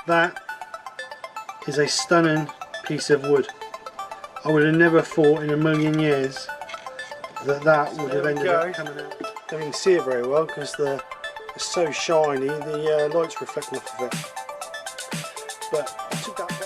That is a stunning piece of wood. I would have never thought in a million years that that would have ended up coming out. Don't even see it very well because it's so shiny, the light's reflecting off of it. But I took that bit.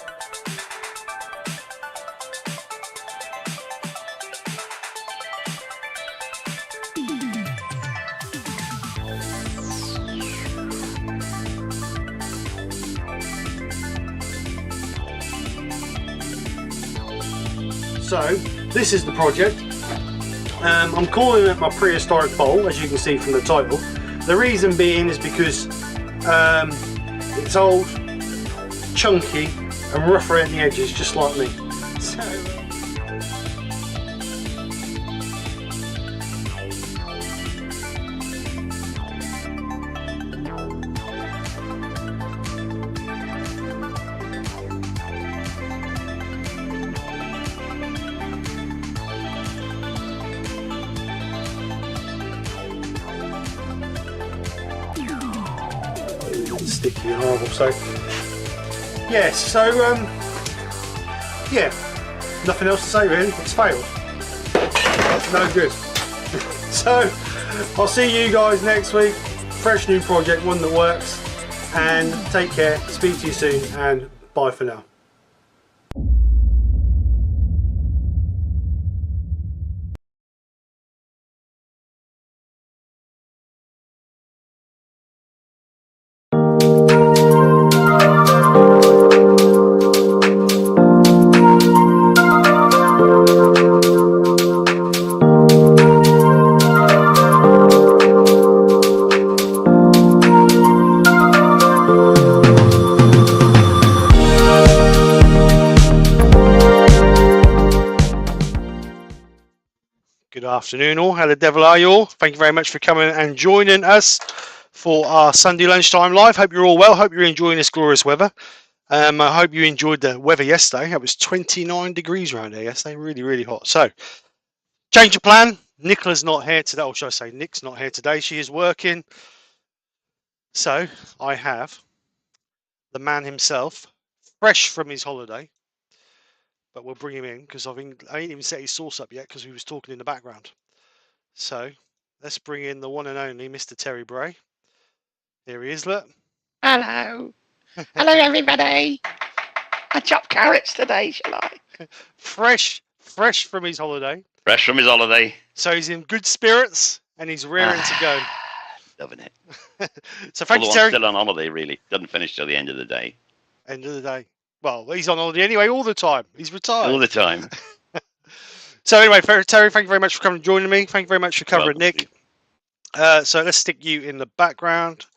So this is the project. I'm calling it my prehistoric bowl, as you can see from the title. The reason being is because it's old, chunky and rough around the edges, just like me. So, sticky and horrible. So yeah, yeah, nothing else to say really. It's failed. No good. So I'll see you guys next week. Fresh new project, one that works. And take care. Speak to you soon, and bye for now. Good afternoon all, how the devil are you all? Thank you very much for coming and joining us for our Sunday lunchtime live. Hope you're all well, hope you're enjoying this glorious weather. I hope you enjoyed the weather yesterday. It was 29 degrees around here yesterday, really hot. So, change of plan. Nicola's not here today, or should I say Nick's not here today, she is working. So, I have the man himself, fresh from his holiday. But we'll bring him in because I ain't even set his sauce up yet because we was talking in the background. So let's bring in the one and only Mr. Terry Bray. Here he is, look. Hello. Hello, everybody. I chopped carrots today, shall I? Fresh from his holiday. Fresh from his holiday. So he's in good spirits and he's raring to go. Loving it. So thank you, Although Terry. I'm still on holiday, really. Doesn't finish till the end of the day. End of the day. Well, he's on holiday anyway, all the time. He's retired. All the time. So anyway, Terry, thank you very much for coming and joining me. Thank you very much for covering Nick. So let's stick you in the background.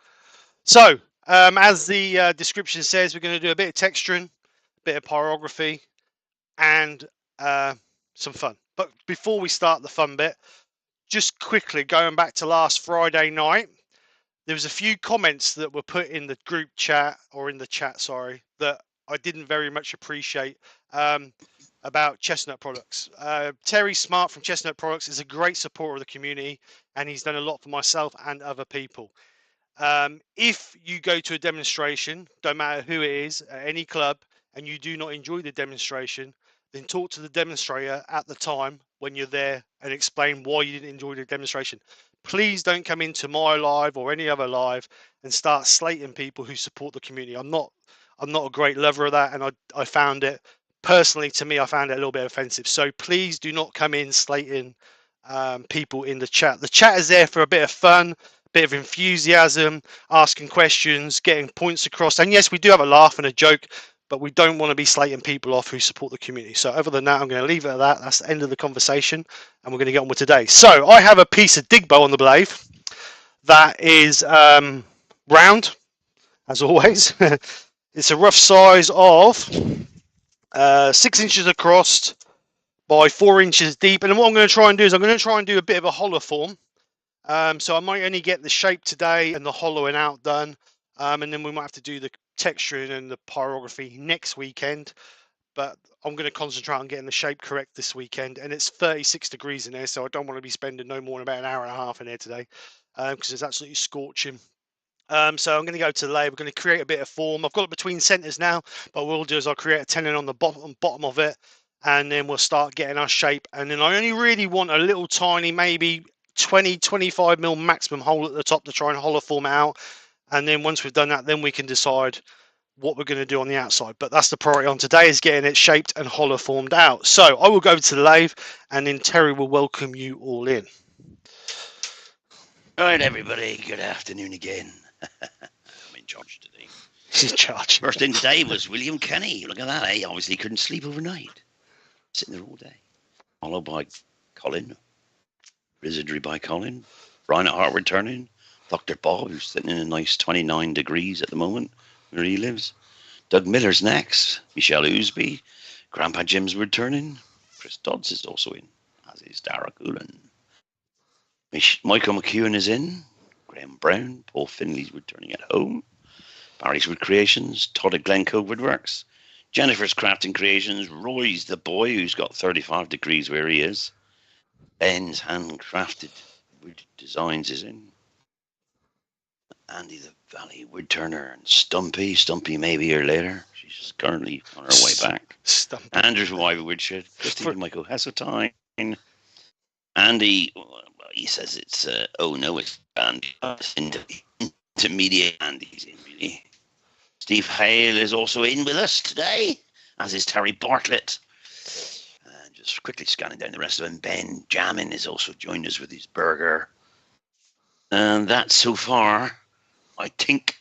So, as the description says, we're going to do a bit of texturing, a bit of pyrography, and some fun. But before we start the fun bit, just quickly going back to last Friday night, there was a few comments that were put in the group chat, or in the chat, sorry, that I didn't very much appreciate about Chestnut Products. Terry Smart from Chestnut Products is a great supporter of the community, and he's done a lot for myself and other people. If you go to a demonstration, don't matter who it is, at any club, and you do not enjoy the demonstration, then talk to the demonstrator at the time when you're there and explain why you didn't enjoy the demonstration. Please don't come into my live or any other live and start slating people who support the community. I'm not a great lover of that, and I found it personally, to me, I found it a little bit offensive. So please do not come in slating people in the chat. The chat is there for a bit of fun, a bit of enthusiasm, asking questions, getting points across. And yes, we do have a laugh and a joke, but we don't want to be slating people off who support the community. So other than that, I'm going to leave it at that. That's the end of the conversation, and we're going to get on with today. So I have a piece of dig bow on the blade that is round, as always. It's a rough size of 6 inches across by 4 inches deep. And what I'm going to try and do is I'm going to try and do a bit of a hollow form. So I might only get the shape today and the hollowing out done. And then we might have to do the texturing and the pyrography next weekend. But I'm going to concentrate on getting the shape correct this weekend. And it's 36 degrees in there, so I don't want to be spending no more than about an hour and a half in there today because it's absolutely scorching. So I'm going to go to the lathe. We're going to create a bit of form. I've got it between centers now, but what we'll do is I'll create a tenon on the bottom of it, and then we'll start getting our shape. And then I only really want a little tiny, maybe 20-25 mil maximum hole at the top to try and hollow form it out. And then once we've done that, then we can decide what we're going to do on the outside. But that's the priority on today, is getting it shaped and hollow formed out. So I will go to the lathe, and then Terry will welcome you all in. All right, everybody. Good afternoon again. I'm in charge today. He's in charge. First thing today was William Kenny. Look at that, eh? Obviously couldn't sleep overnight. Sitting there all day. Followed by Colin. Wizardry by Colin. Brian at Heart returning. Dr. Bob, who's sitting in a nice 29 degrees at the moment where he lives. Doug Miller's next. Michelle Ousby. Grandpa Jim's returning. Chris Dodds is also in, as is Dara Coolan. Michael McEwen is in. Graham Brown. Paul Finley's returning at home. Barry's Wood Creations. Todd at Glencoe Woodworks. Jennifer's Crafting Creations. Roy's the boy who's got 35 degrees where he is. Ben's Handcrafted Wood Designs is in. Andy the Valley Wood Turner and Stumpy. Stumpy may be here later. She's currently on her way back. Stumpy. Andrew from Ivy Woodshed. Christine and Michael Heseltine. Andy, he says it's, oh no, it's Andy. Intermediate Andy's in, really. Steve Hale is also in with us today, as is Terry Bartlett. And just quickly scanning down the rest of them. Ben Jamin is also joined us with his burger. And that so far, I think,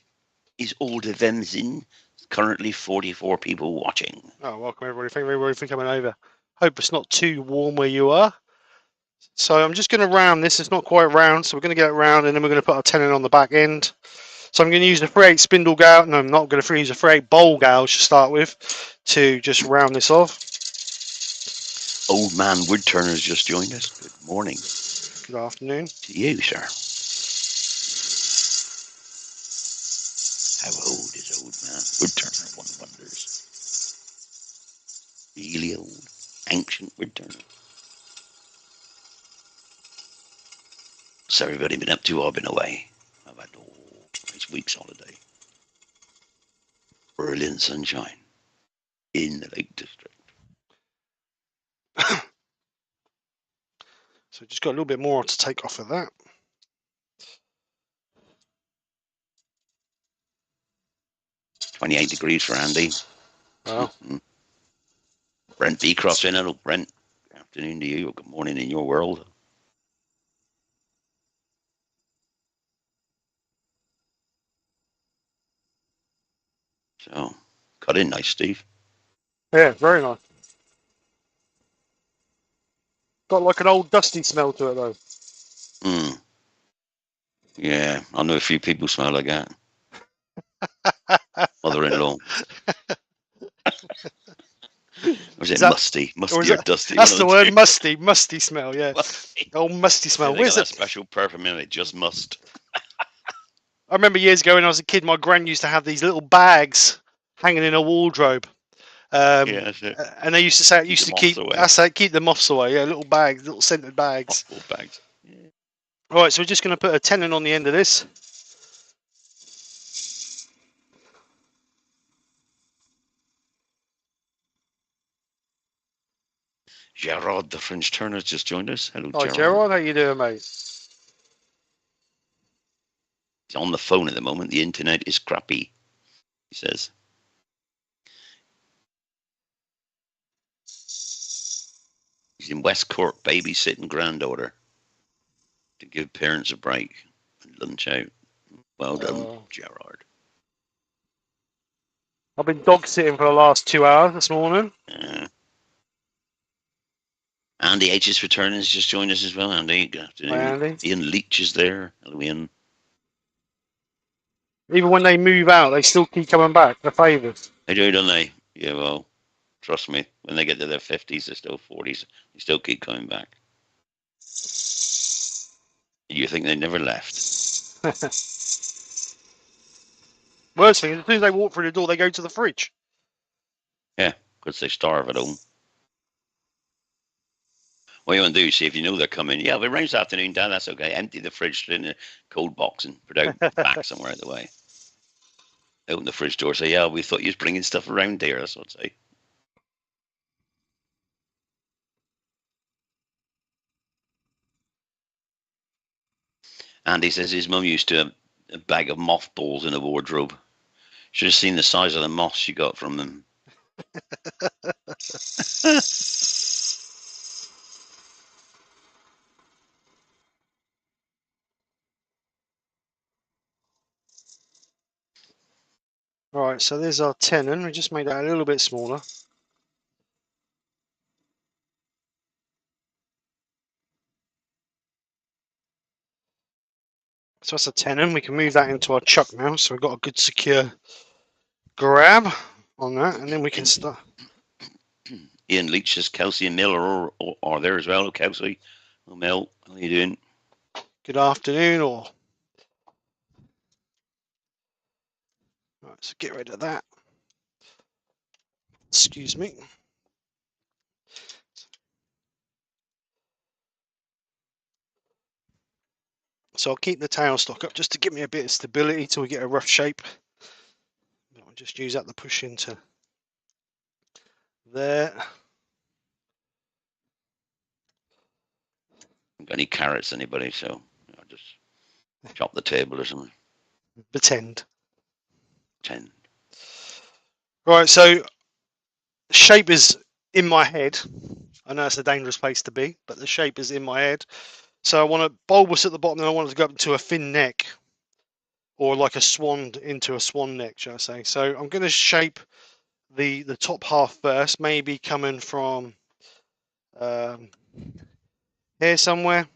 is all the them's in. Currently 44 people watching. Oh, welcome everybody. Thank you everybody for coming over. Hope it's not too warm where you are. So I'm just going to round this. It's not quite round, so we're going to get it round, and then we're going to put our tenon on the back end. So I'm going to use the 3/8 spindle gouge. No, I'm not going to use the 3/8 bowl gouge to start with, to just round this off. Old man Wood Turner's just joined us. Good morning. Good afternoon. To you, sir. How old is old man Wood Turner? One wonders. Really old, ancient Wood Turner. What's everybody been up to? I've been away. I've had a nice week's holiday. Brilliant sunshine in the Lake District. So just got a little bit more to take off of that. It's 28 degrees for Andy. Wow. Mm-hmm. Brent Beecroft in. Hello, Brent. Good afternoon to you. Good morning in your world. So, cut in nice, Steve. Yeah, very nice. Got like an old dusty smell to it though. Hmm. Yeah, I know a few people smell like that. Mother-in-law. Or is it musty? Musty or dusty? That's the word, musty. Musty smell, yeah. Musty. Old musty smell. Where's that special perfume in it? Just must. I remember years ago when I was a kid, my gran used to have these little bags hanging in a wardrobe. Yeah, that's it. And they used to say it used to keep. That's it, keep the moths away. Yeah, little bags, little scented bags. Mothball bags. Yeah. Right, so we're just going to put a tenon on the end of this. Gerard, the French turner, has just joined us. Hello, Hi, Gerard. Gerard. How you doing, mate? He's on the phone at the moment. The internet is crappy, he says. He's in West Cork babysitting granddaughter to give parents a break and lunch out. Well done, Gerard. I've been dog sitting for the last 2 hours this morning. Andy H is returning. Has just joined us as well. Andy, good afternoon. Hi, Andy. Ian Leach is there. Hello, Ian. Even when they move out, they still keep coming back. The favours. They do, don't they? Yeah, well, trust me. When they get to their 50s, they're still 40s. They still keep coming back. You think they never left? Worst thing is, as soon as they walk through the door, they go to the fridge. Yeah, because they starve at home. What you want to do, see if you know they're coming. Yeah, we're around this afternoon, Dad. That's okay. Empty the fridge, put it in a cold box, and put it out back somewhere out of the way. Open the fridge door. Say, yeah, we thought you was bringing stuff around here. That's what I'd say. Andy says his mum used to have a bag of mothballs in a wardrobe. Should have seen the size of the moths she got from them. Right, so there's our tenon. We just made that a little bit smaller. So that's a tenon. We can move that into our chuck now. So we've got a good secure grab on that, and then we can start. Ian Leach says Kelsey and Miller are there as well. Kelsey, Mel, how are you doing? Good afternoon, or right, so get rid of that. Excuse me. So I'll keep the tail stock up just to give me a bit of stability till we get a rough shape. I'll just use that to push into there. Got any carrots, anybody? So I'll just chop the table or something. Pretend. 10. Right, so shape is in my head. I know it's a dangerous place to be, but the shape is in my head. So I want a bulbous at the bottom, and I want it to go up to a thin neck, or like a swan into a swan neck, shall I say? So I'm going to shape the top half first, maybe coming from here somewhere,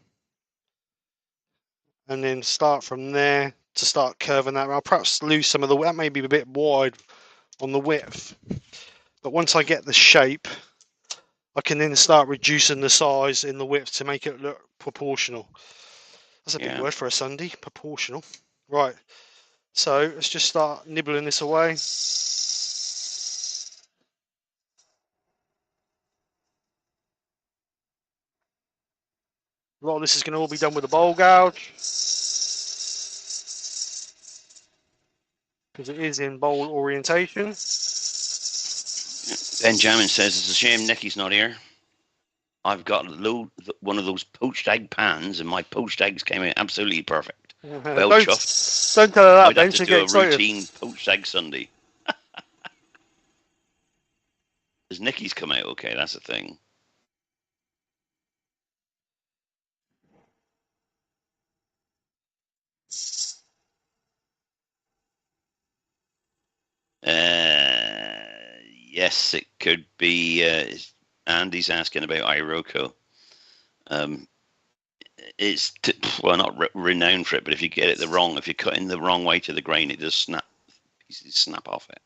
and then start from there to start curving that. I'll perhaps lose some of the that may be a bit wide on the width, but once I get the shape, I can then start reducing the size in the width to make it look proportional. That's a big word for a Sunday, proportional. Right, so let's just start nibbling this away. A lot of this is going to all be done with a bowl gouge, because it is in bowl orientation. Benjamin says it's a shame Nicky's not here. I've got one of those poached egg pans, and my poached eggs came out absolutely perfect. Well chuffed. Don't tell her that, I'd Ben. have to She'll do get a excited. routine poached egg Sunday. Does Nicky's come out okay? That's the thing. Yes, it could be. Andy's asking about Iroko. It's not renowned for it, but if you get it if you cut in the wrong way to the grain, it does snap. Pieces snap off it.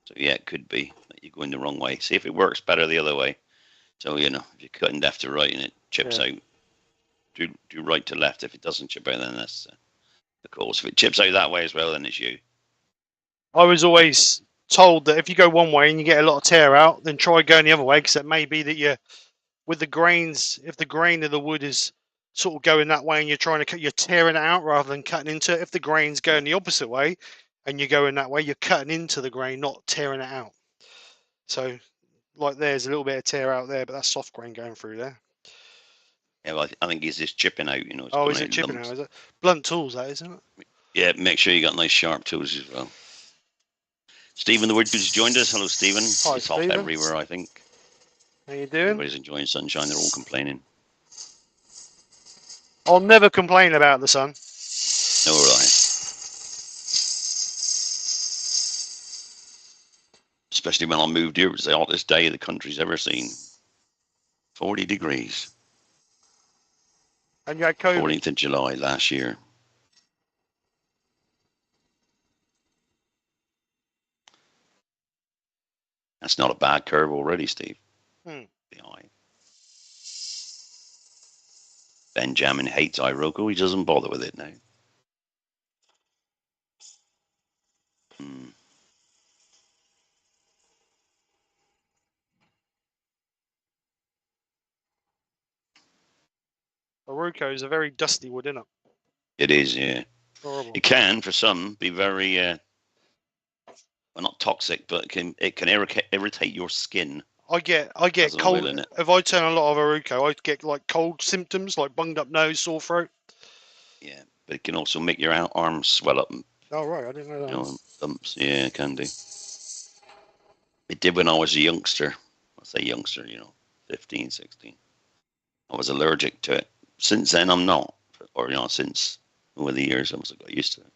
So yeah, it could be that you're going the wrong way. See if it works better the other way. So if you're cutting left to right and it chips out, do right to left. If it doesn't chip out, then that's the cause. If it chips out that way as well, then it's you. I was always told that if you go one way and you get a lot of tear out, then try going the other way, because it may be that you're with the grains. If the grain of the wood is sort of going that way and you're trying to cut, you're tearing it out rather than cutting into it. If the grain's going the opposite way and you're going that way, you're cutting into the grain, not tearing it out. So, like there's a little bit of tear out there, but that's soft grain going through there. Yeah, well, I think he's just chipping out. Oh, is it chipping out? Is it blunt tools? That isn't it? Yeah, make sure you got nice sharp tools as well. Stephen the Wood has joined us. Hello, Stephen. Hi, it's Stephen. Hot everywhere, I think. How you doing? Everybody's enjoying sunshine. They're all complaining. I'll never complain about the sun. No, right. Especially when I moved here, it was the hottest day the country's ever seen. 40 degrees. And you had COVID. 14th of July last year. That's not a bad curve already, Steve. Behind. Benjamin hates Iroko. He doesn't bother with it now. Aruco is a very dusty wood, isn't it? It is, yeah. Horrible. It can, for some, be very, well, not toxic, but it can irritate your skin. I get Has an cold oil in it. if I turn a lot of Aruco. I get like cold symptoms, like bunged up nose, sore throat. Yeah, but it can also make your arms swell up. And, Oh right, I didn't know that. you know, lumps. Yeah, it can do. It did when I was a youngster. I say youngster, 15, 16. I was allergic to it. Since then, I'm not. Or, since over the years, I got used to it.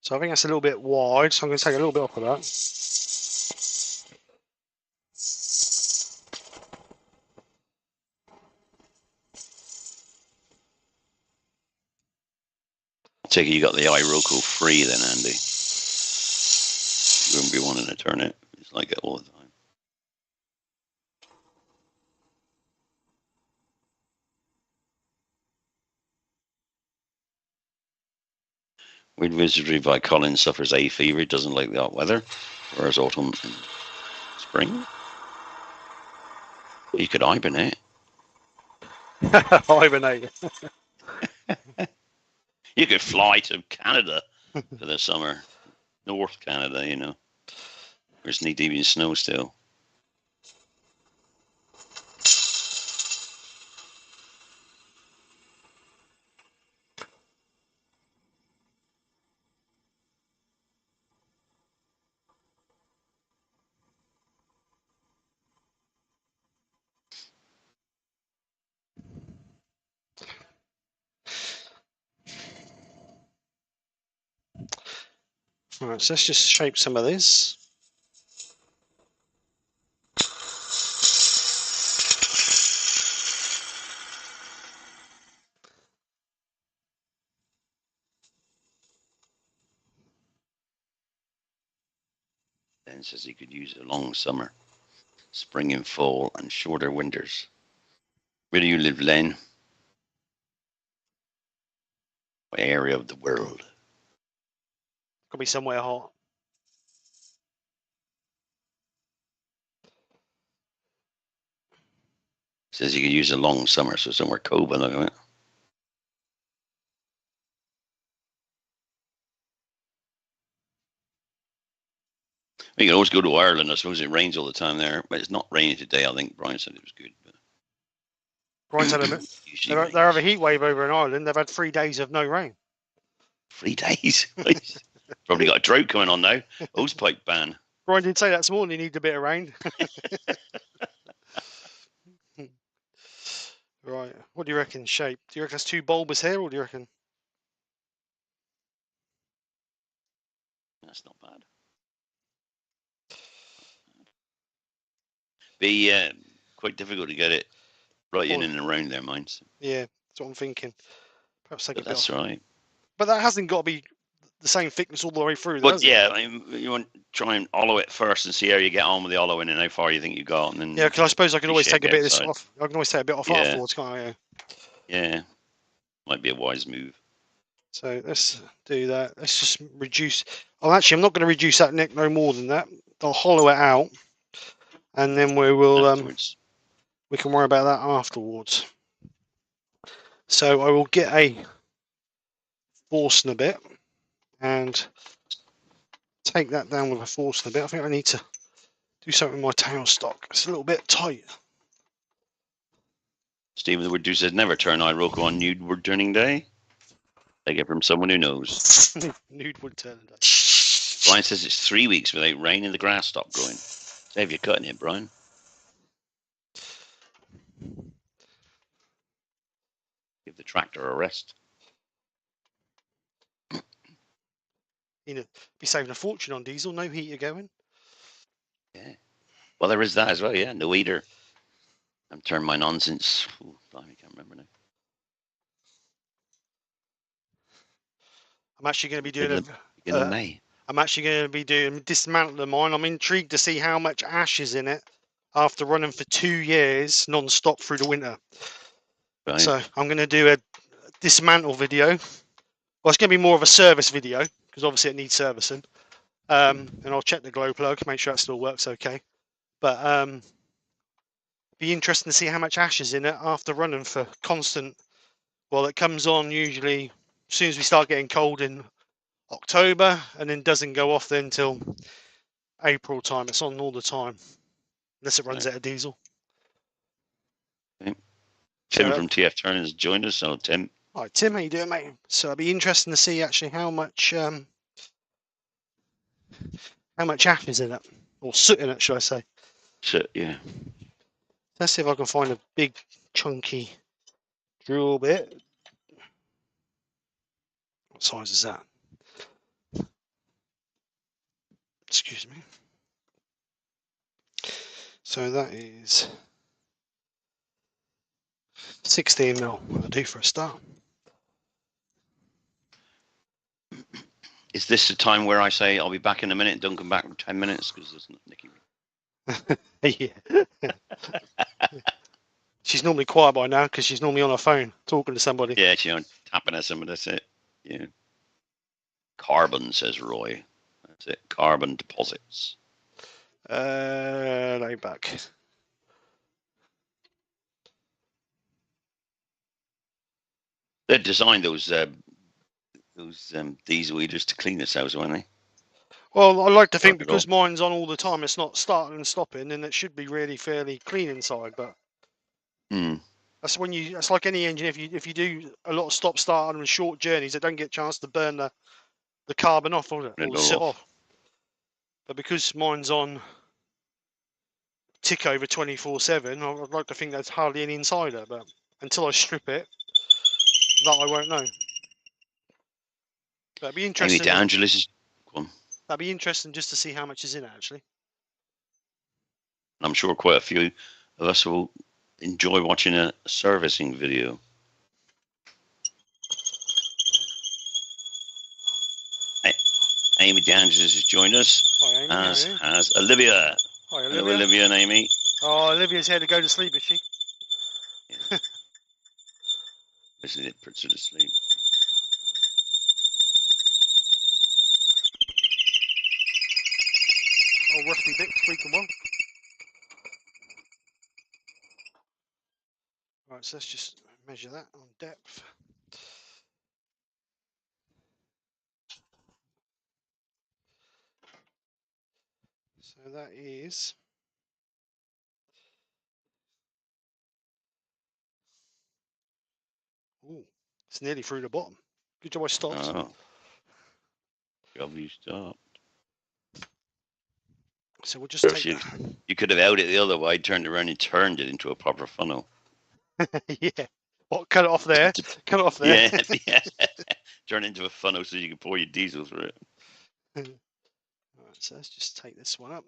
So I think that's a little bit wide, so I'm going to take a little bit off of that. I take it you got the iRoco free then, Andy. You wouldn't be wanting to turn it. It's like it all the time. Weird Wizardry by Colin suffers hay fever. Doesn't like the hot weather. Whereas autumn and spring. You could hibernate. Hibernate. You could fly to Canada for the summer. North Canada, where it's knee deep in snow still. Right, so let's just shape some of this. Then says he could use a long summer, spring and fall, and shorter winters. Where do you live, Len? What area of the world? Could be somewhere hot. Says you could use a long summer, so somewhere cold by the look of it. We can always go to Ireland. I suppose it rains all the time there, but it's not raining today. I think Brian said it was good. But Brian said they have a heat wave over in Ireland. They've had 3 days of no rain. 3 days? Probably got a drought coming on now. Hosepipe ban. Brian did say that this morning he needed a bit of rain. Right. What do you reckon shape? Do you reckon it's too bulbous here, or do you reckon? That's not bad. Be quite difficult to get it right in and around their minds. Yeah, that's what I'm thinking. Perhaps take a bit That's off. right. But that hasn't got to be the same thickness all the way through. But yeah, I mean, you want to try and hollow it first and see how you get on with the hollowing and how far you think you got. And then yeah, because I suppose I can always take a bit of this outside. off. I can always take a bit off afterwards, can't I? Yeah, might be a wise move. So let's do that. Let's just reduce. Oh, actually, I'm not going to reduce that neck no more than that. I'll hollow it out, and then we will. We can worry about that afterwards. So I will get a Forstner bit and take that down with a Forstner bit. I think I need to do something with my tailstock. It's a little bit tight. Stephen the Wood says, never turn iRoco on nude wood turning day. Take it from someone who knows. Nude wood turning day. Brian says it's 3 weeks without rain and the grass stopped growing. Save you cutting it, Brian. Give the tractor a rest. Be saving a fortune on diesel. No heater going. Yeah. Well, there is that as well. Yeah, no heater. I've turned mine on since. I can't remember now. I'm actually going to be doing May. I'm actually going to be doing dismantling mine. I'm intrigued to see how much ash is in it after running for 2 years non-stop through the winter. Right. So I'm going to do a dismantle video. Well, it's going to be more of a service video because obviously it needs servicing. And I'll check the glow plug, make sure it still works okay. But be interesting to see how much ash is in it after running for constant. Well, it comes on usually as soon as we start getting cold in October, and then doesn't go off then till April time. It's on all the time, unless it runs out of diesel. Okay. Tim So, from TF Turner has joined us. So, Tim. Hi, Tim. How you doing, mate? So it'll be interesting to see actually how much ash is in it, or soot in it, should I say? So, yeah. Let's see if I can find a big, chunky drill bit. What size is that? Excuse me. So that is 16 mil. That'll do for a start. Is this the time where I say I'll be back in a minute? Don't come back for 10 minutes because there's Nicky. Yeah. She's normally quiet by now because she's normally on her phone talking to somebody. Yeah, tapping at somebody. That's it. Yeah. Carbon, says Roy. That's it. Carbon deposits. Lay back. They designed those diesel heaters to clean themselves, weren't they? Well, I like to think Not at all. because mine's on all the time, it's not starting and stopping, and it should be really fairly clean inside. But that's when you. It's like any engine. If you do a lot of stop start and short journeys, they don't get a chance to burn the carbon off, or the soot off. But because mine's on tick over 24/7, I'd like to think there's hardly any insider. But until I strip it, that I won't know. That'd be interesting. Amy DeAngelis is. Go on. That'd be interesting just to see how much is in it, actually. I'm sure quite a few of us will enjoy watching a servicing video. Amy DeAngelis has joined us, Hi, Amy. as has Olivia. Hi, Olivia. Hello, Olivia and Amy. Oh, Olivia's here to go to sleep, is she? Yeah. Basically, it puts her to sleep. Oh, rusty bit, squeaking well. Right, so let's just measure that on depth. So that is... Ooh, it's nearly through the bottom. Good job I stopped. Oh. Job you stopped. So we'll just take You could have held it the other way, turned around and turned it into a proper funnel. yeah. What, cut it off there? Cut it off there. Yeah. Turn it into a funnel so you can pour your diesel through it. Right, so let's just take this one up.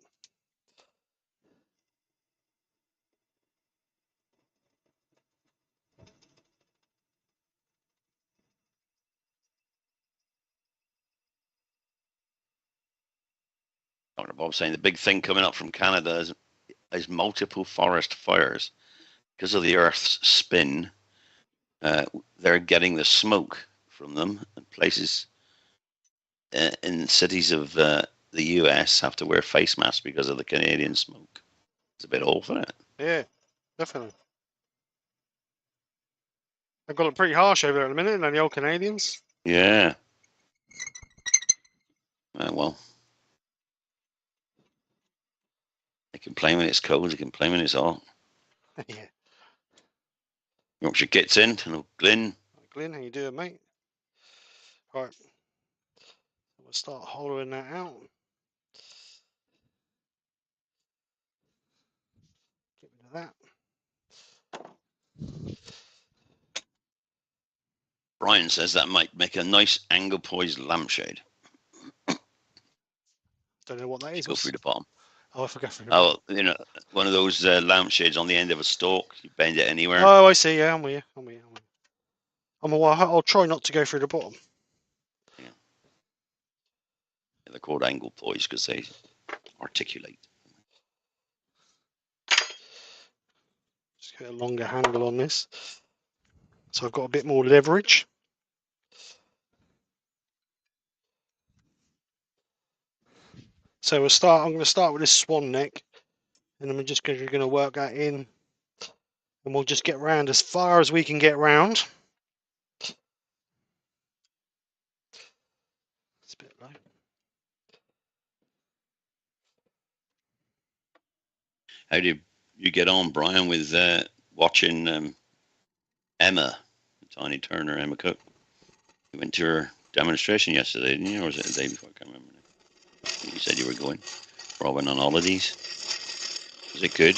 Dr. Bob's saying the big thing coming up from Canada is multiple forest fires. Because of the Earth's spin, they're getting the smoke from them. And places in cities of the US have to wear face masks because of the Canadian smoke. It's a bit awful, isn't it? Yeah, definitely. They've got it pretty harsh over there at the minute, and the old Canadians. Yeah. Well, they complain when it's cold, they complain when it's hot. Yeah. Yorkshire gets in, and Glyn. Glyn, how you doing, mate? Right. We'll start hollowing that out. Get rid of that. Brian says that might make a nice angle poised lampshade. Don't know what that is. Go through the bottom. Oh, I forgot. Oh, One of those lampshades on the end of a stalk. You bend it anywhere. Oh, I see. Yeah, I'm with you. I'll try not to go through the bottom. Yeah. They're called angle poised because they articulate. Just get a longer handle on this, so I've got a bit more leverage. So I'm going to start with this swan neck, and then we're just going to work that in And we'll just get round as far as we can get round. It's a bit low. How do you get on, Brian, with watching Emma, Tiny Turner, Emma Cook? You went to her demonstration yesterday, didn't you? Or was it the day before? I can't remember. You said you were going. We're all went on holidays. Was it good?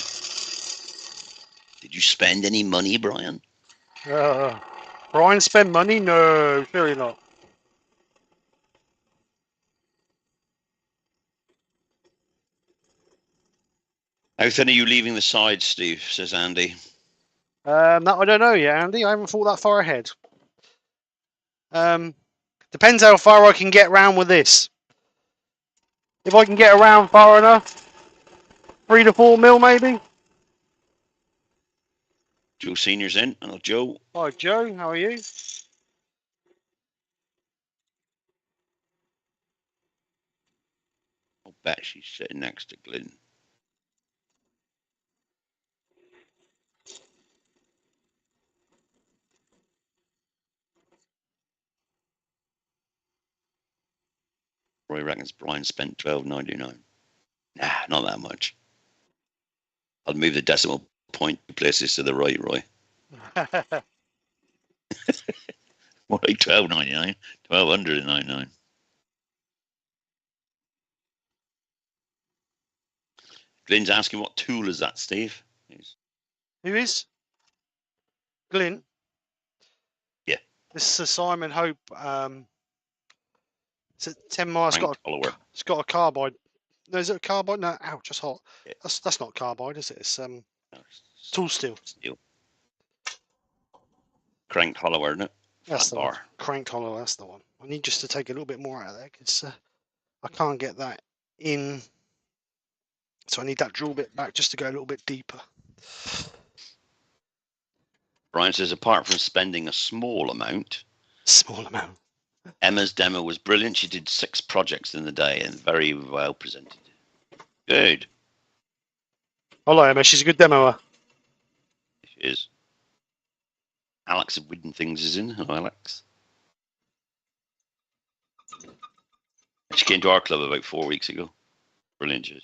Did you spend any money, Brian? Brian spend money? No, surely not. How thin are you leaving the sides, Steve? Says Andy. That I don't know yet, Andy. I haven't thought that far ahead. Depends how far I can get round with this. If I can get around far enough, 3 to 4 mil maybe. Joe Senior's in. Hello, Joe. Hi, Joe. How are you? I'll bet she's sitting next to Glyn. Roy reckons Brian spent $12.99. Nah, not that much. I'll move the decimal point places to the right, Roy. More like $12.99, $1,299. Glyn's asking, what tool is that, Steve? Who is? Glyn? Yeah. This is a Simon Hope. It's a 10 mile. It's got a carbide. No, is it a carbide? No, ouch, that's hot. Yeah. That's not carbide, is it? It's tool steel. Cranked hollower, isn't it? That's the one. Cranked hollow, that's the one. I need just to take a little bit more out of there because I can't get that in. So I need that drill bit back just to go a little bit deeper. Brian says, apart from spending a small amount, Emma's demo was brilliant. She did 6 projects in the day and very well presented. Good. Hello, Emma. She's a good demoer. She is. Alex of Wooden Things is in. Hello, Alex. She came to our club about 4 weeks ago. Brilliant, she is.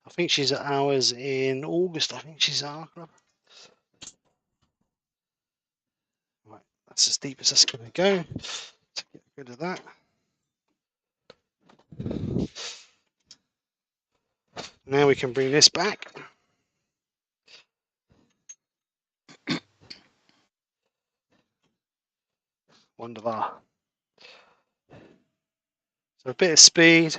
I think she's at ours in August. I think she's at our club. Right, that's as deep as that's going to go. To get rid of that. Now we can bring this back. Wonderful. So a bit of speed.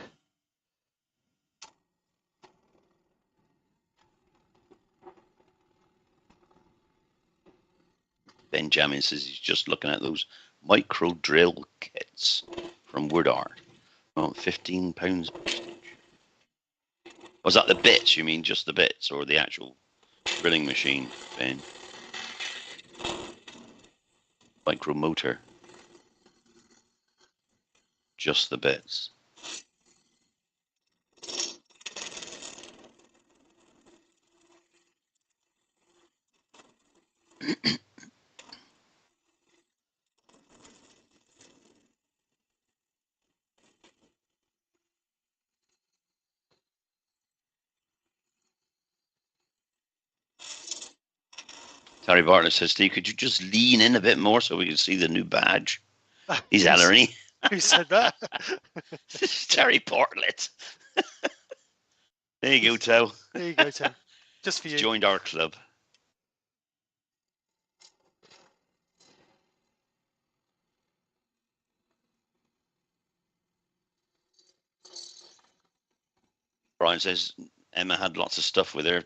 Benjamin says he's just looking at those micro drill kits from Wood Art. Oh, £15 postage. Was that the bits? You mean just the bits or the actual drilling machine, Ben? Micro motor. Just the bits. Terry Bartlett says, Steve, could you just lean in a bit more so we can see the new badge? He's Ellery. Who said that? Terry Bartlett. There you go, Toe. There you go, Tim. Just for you. Joined our club. Brian says Emma had lots of stuff with her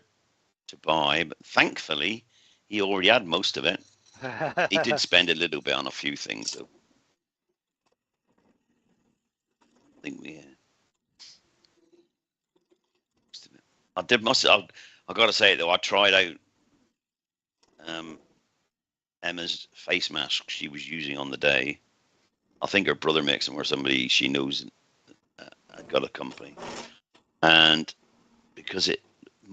to buy, but thankfully he already had most of it. He did spend a little bit on a few things, though. I think I got to say it though. I tried out Emma's face mask she was using on the day. I think her brother makes them, or somebody she knows got a company, and because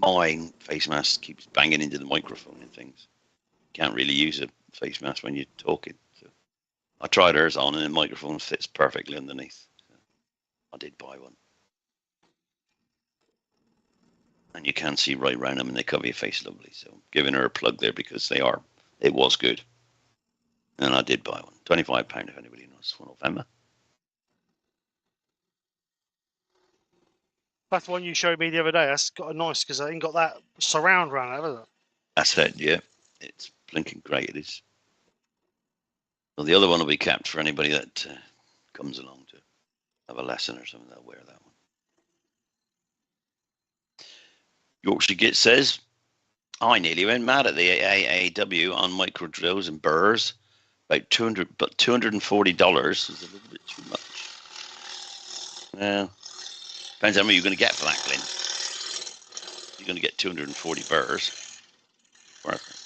my face mask keeps banging into the microphone and things. Can't really use a face mask when you're talking. So I tried hers on, and the microphone fits perfectly underneath. So I did buy one. And you can see right round them, and they cover your face lovely. So giving her a plug there because it was good. And I did buy one. £25 if anybody knows, for November. That's the one you showed me the other day. That's got a nice, because I ain't got that surround round it, has it? That's it, yeah. It's blinking great, it is. Well, the other one will be kept for anybody that comes along to have a lesson or something. They'll wear that one. Yorkshire Git says, I nearly went mad at the AAW on micro drills and burrs. About $240 is a little bit too much. Well, depends how many you're going to get for that, Glenn. You're going to get 240 burrs. Perfect.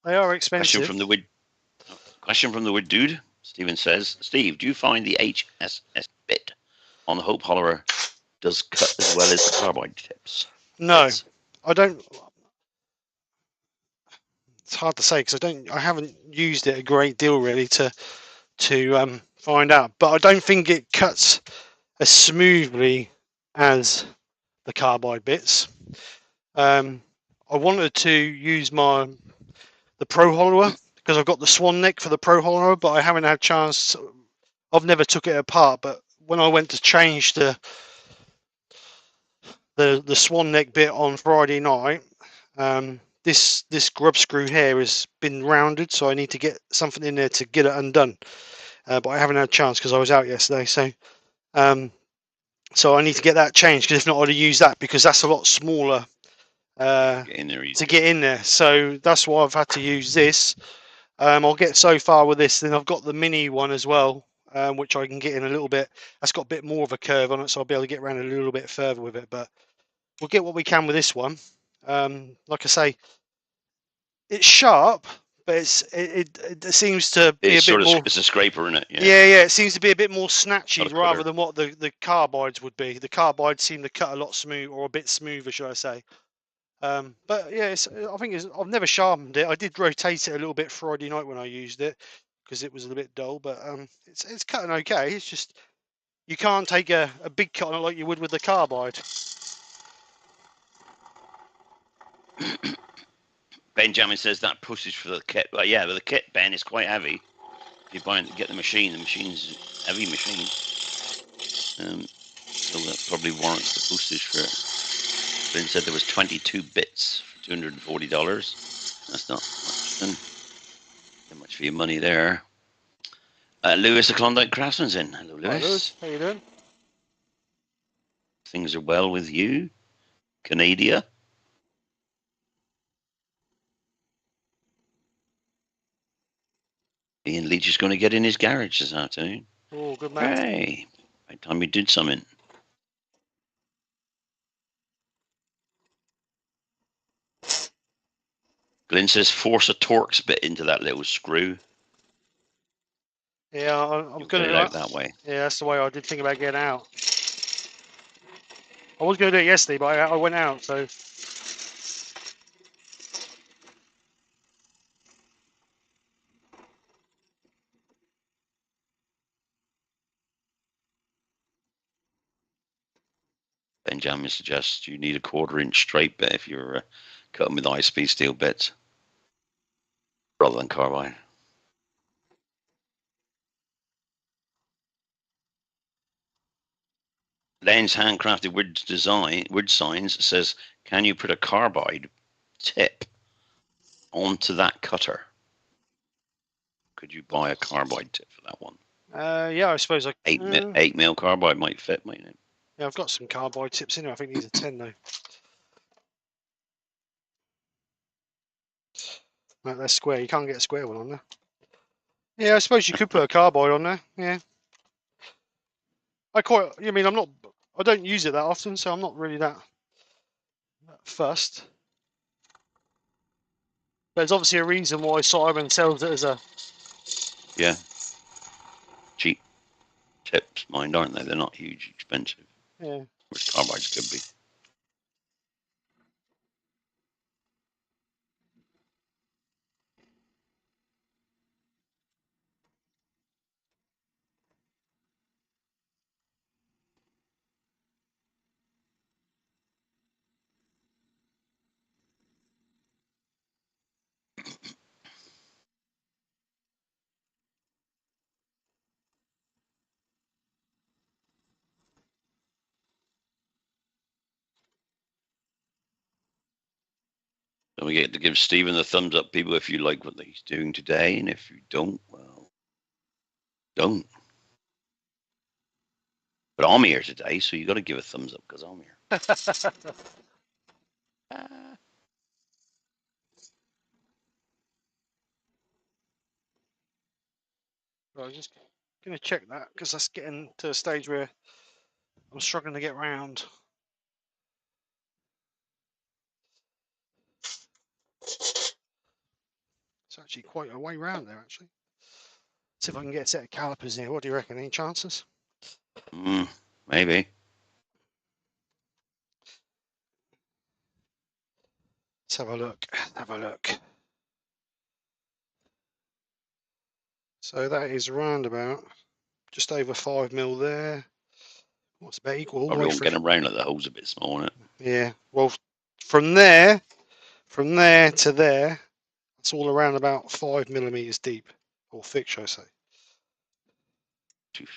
They are expensive. Question from the wood dude. Stephen says, Steve, do you find the HSS bit on the Hope Hollower does cut as well as the carbide tips? No, I don't. It's hard to say because I haven't used it a great deal really to find out. But I don't think it cuts as smoothly as the carbide bits. I wanted to use the Pro Hollower because I've got the swan neck for the Pro Hollower, but I haven't had a chance. I've never took it apart, but when I went to change the swan neck bit on Friday night, this grub screw here has been rounded, so I need to get something in there to get it undone. But I haven't had a chance because I was out yesterday, so I need to get that changed, because if not, I'd have used that, because that's a lot smaller to get in there. So that's why I've had to use this. I'll get so far with this. Then I've got the mini one as well, which I can get in a little bit. That's got a bit more of a curve on it, so I'll be able to get around a little bit further with it. But we'll get what we can with this one. Like I say, it's sharp, but it seems to be a bit more. It's a scraper, isn't it? Yeah. It seems to be a bit more snatchy rather than what the carbides would be. The carbides seem to cut a lot smooth, or a bit smoother, should I say? But yeah, I think I've never sharpened it. I did rotate it a little bit Friday night when I used it because it was a little bit dull. But it's cutting okay. It's just you can't take a big cut on it like you would with the carbide. Benjamin says that pushes for the kit. Well, yeah, but the kit, Ben, is quite heavy. If you buy it to get the machine's a heavy machine. So that probably warrants the postage for it. Ben said there was 22 bits for $240. That's not much then. Not much for your money there. Lewis, the Klondike Craftsman's in. Hello, Lewis. Hi, Lewis. How you doing? Things are well with you, Canada. Ian Leach is going to get in his garage this afternoon. Oh, good man. Hey, by the time we did something. Glenn says force a Torx bit into that little screw. Yeah, I'm going to do it that way. Yeah, that's the way I did think about getting out. I was going to do it yesterday, but I went out, so. Benjamin suggests you need a 1/4 inch straight bit if you're cutting with high-speed steel bits rather than carbide. Len's handcrafted wood signs says, can you put a carbide tip onto that cutter? Could you buy a carbide tip for that one? Yeah, I suppose I. 8 mil carbide might fit, mightn't it? Yeah, I've got some carbide tips in there. I think these are 10 though. No, they're square. You can't get a square one on there. Yeah, I suppose you could put a carbide on there. Yeah. I don't use it that often, so I'm not really that fussed. But there's obviously a reason why Simon sells it as a. Yeah. Cheap tips, mind, aren't they? They're not huge, expensive. Yeah. Which carbides could be. Don't forget to give Stephen the thumbs up, people, if you like what he's doing today. And if you don't, well, don't. But I'm here today, so you got to give a thumbs up because I'm here. Right, I'm just going to check that because that's getting to a stage where I'm struggling to get round. It's actually quite a way round there, actually. See if I can get a set of calipers here. What do you reckon? Any chances? Maybe. Let's have a look. Have a look. So that is round about just over 5mm there. What's about equal all the Probably way won't through? get around like the hole's a bit small, isn't it? Yeah. Well, from there to there, it's all around about 5mm deep or thick, should I say? Too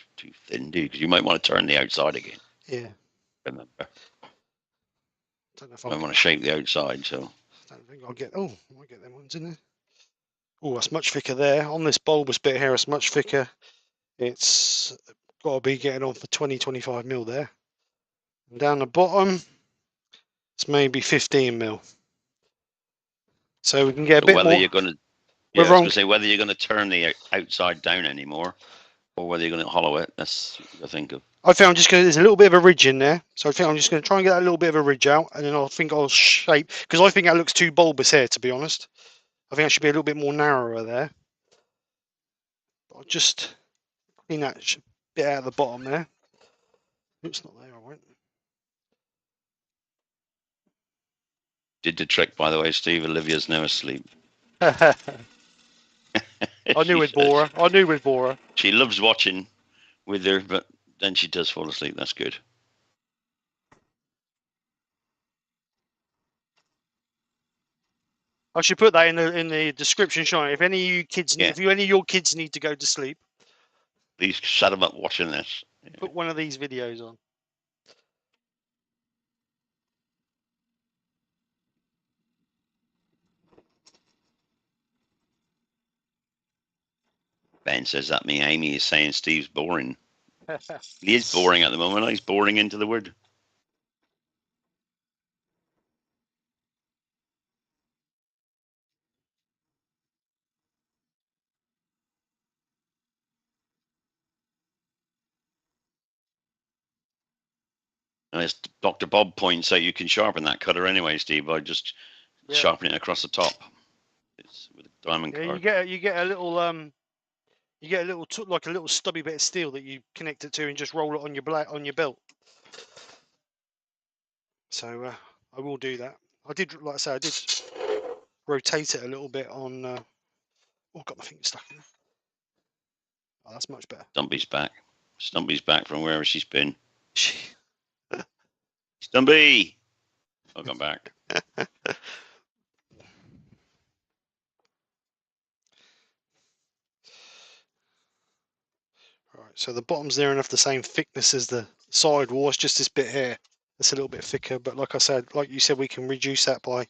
thin, dude. Because you might want to turn the outside again. Yeah. Remember, Don't know if I I'll want to shape the outside, so. don't think I'll get. Oh, I might get them ones in there. Oh, that's much thicker there. On this bulbous bit here, it's much thicker. It's got to be getting on for 20-25mm there. And down the bottom, it's maybe 15mm. So we can get a bit whether more. you're going to, I was going to say whether you're going to turn the outside down anymore, or whether you're going to hollow it. That's what I think of. I think I'm just going to, there's a little bit of a ridge in there. So I think I'm just going to try and get that little bit of a ridge out. And then I think I'll shape, because I think that looks too bulbous here, to be honest. I think I should be a little bit more narrower there. I'll just clean that bit out of the bottom there. Oops, not there, I won't. Did the trick, by the way, Steve. Olivia's never asleep. I knew we'd bore her. I knew we'd bore her. She loves watching with her, but then she does fall asleep. That's good. I should put that in the description, Sean. If any of you kids, Yeah. if any of your kids need to go to sleep, Please shut them up watching this. put one of these videos on. Ben says that me Amy is saying Steve's boring. He is boring at the moment. He's boring into the wood. And as Dr. Bob points out, you can sharpen that cutter anyway, Steve, by just sharpening it across the top. It's with a diamond card. You get a little like a little stubby bit of steel that you connect it to and just roll it on your belt. So I will do that. I did, like I said, I did rotate it a little bit on. Oh, I've got my finger stuck in. Oh, that's much better. Stumpy's back. Stumpy's back from wherever she's been. Stumpy! Welcome back. Right, so the bottom's there enough the same thickness as the side wall. It's just this bit here. It's a little bit thicker, but like I said, like you said, we can reduce that by.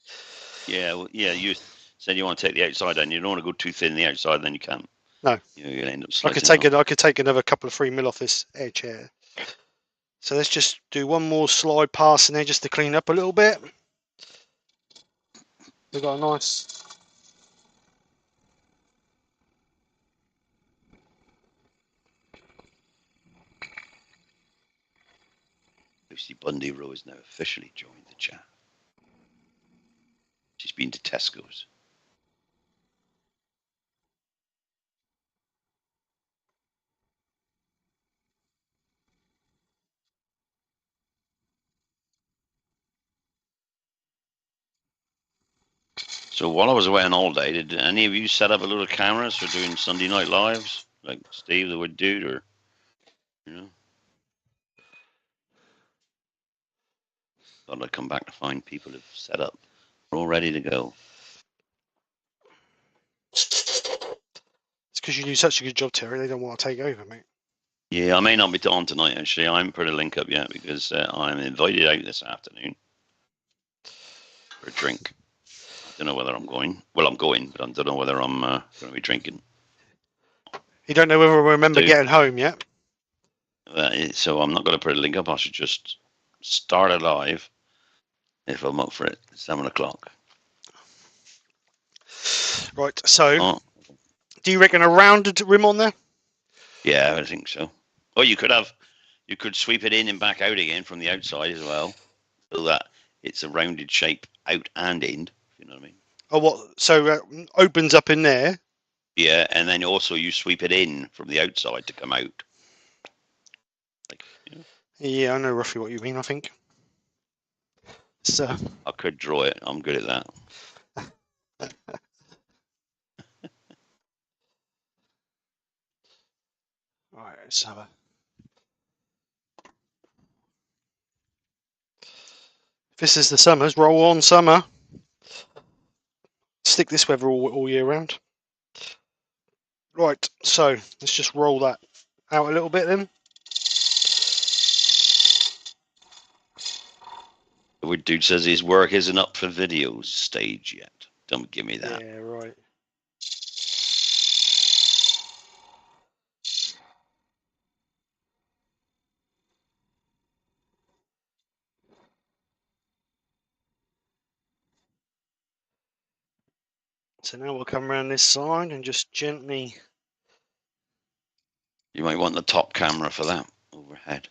Yeah, well, yeah. You said you want to take the outside, and you don't want to go too thin the outside, then you can't. No. You'll end up I could take another couple of 3mm off this edge here. So let's just do one more slide pass in there just to clean up a little bit. We've got a nice. Lucy Bundy Rose now officially joined the chat. She's been to Tesco's. So while I was away on holiday, did any of you set up a little cameras for doing Sunday night lives, like Steve the Wood Dude, or you know? Thought I'd come back to find people who've set up. We're all ready to go. It's because you do such a good job, Terry. They don't want to take over, mate. Yeah, I may not be on tonight, actually. I haven't put a link up yet because I'm invited out this afternoon for a drink. I don't know whether I'm going. Well, I'm going, but I don't know whether I'm going to be drinking. You don't know whether we'll remember getting home yet? So I'm not going to put a link up. I should just start it live if I'm up for it. 7 o'clock. Right, so do you reckon a rounded rim on there? Yeah, I think so. Oh, you could sweep it in and back out again from the outside as well, so that it's a rounded shape out and in. You know what I mean? Oh, what? So opens up in there. Yeah, and then also you sweep it in from the outside to come out. Like, you know. Yeah, I know roughly what you mean. I think. So I could draw it. I'm good at that. all right, let's have a. This is the summers. Roll on, summer. Stick this weather all year round. Right, so let's just roll that out a little bit then. The Wood Dude says his work isn't up for videos stage yet. Don't give me that. Yeah, right. So now we'll come around this side and just gently. You might want the top camera for that overhead.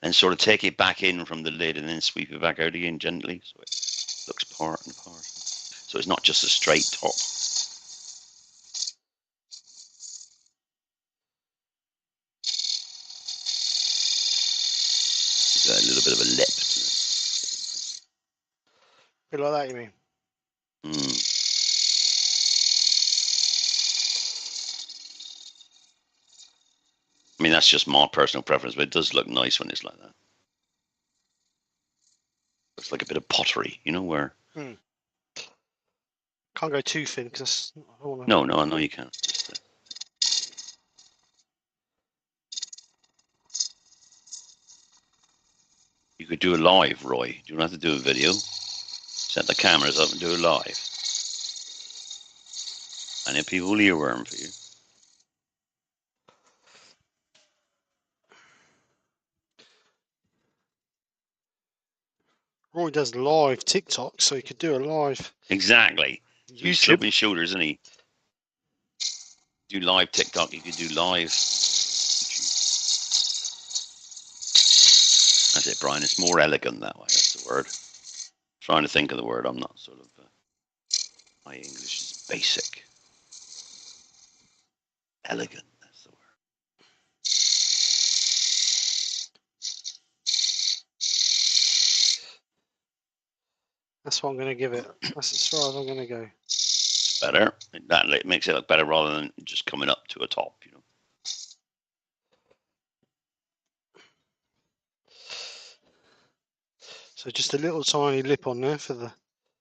And sort of take it back in from the lid and then sweep it back out again gently so it looks part and part. So it's not just a straight top. It's got a little bit of a lip to it. A bit like that, you mean? I mean, that's just my personal preference, but it does look nice when it's like that. Looks like a bit of pottery, you know, where... Can't go too thin because No, I know you can't. You could do a live, Roy. You don't have to do a video. Set the cameras up and do a live. And if people will earworm for you. Roy does live TikTok, so he could do a live. Exactly. So he's YouTube. slumping shoulders, isn't he? Do live TikTok. You could do live YouTube. That's it, Brian. It's more elegant that way. That's the word. Trying to think of the word. I'm not sort of. My English is basic. Elegant. That's the word. That's what I'm going to give it. That's as far as I'm going to go. Better. That makes it look better rather than just coming up to a top, you know. So just a little tiny lip on there for the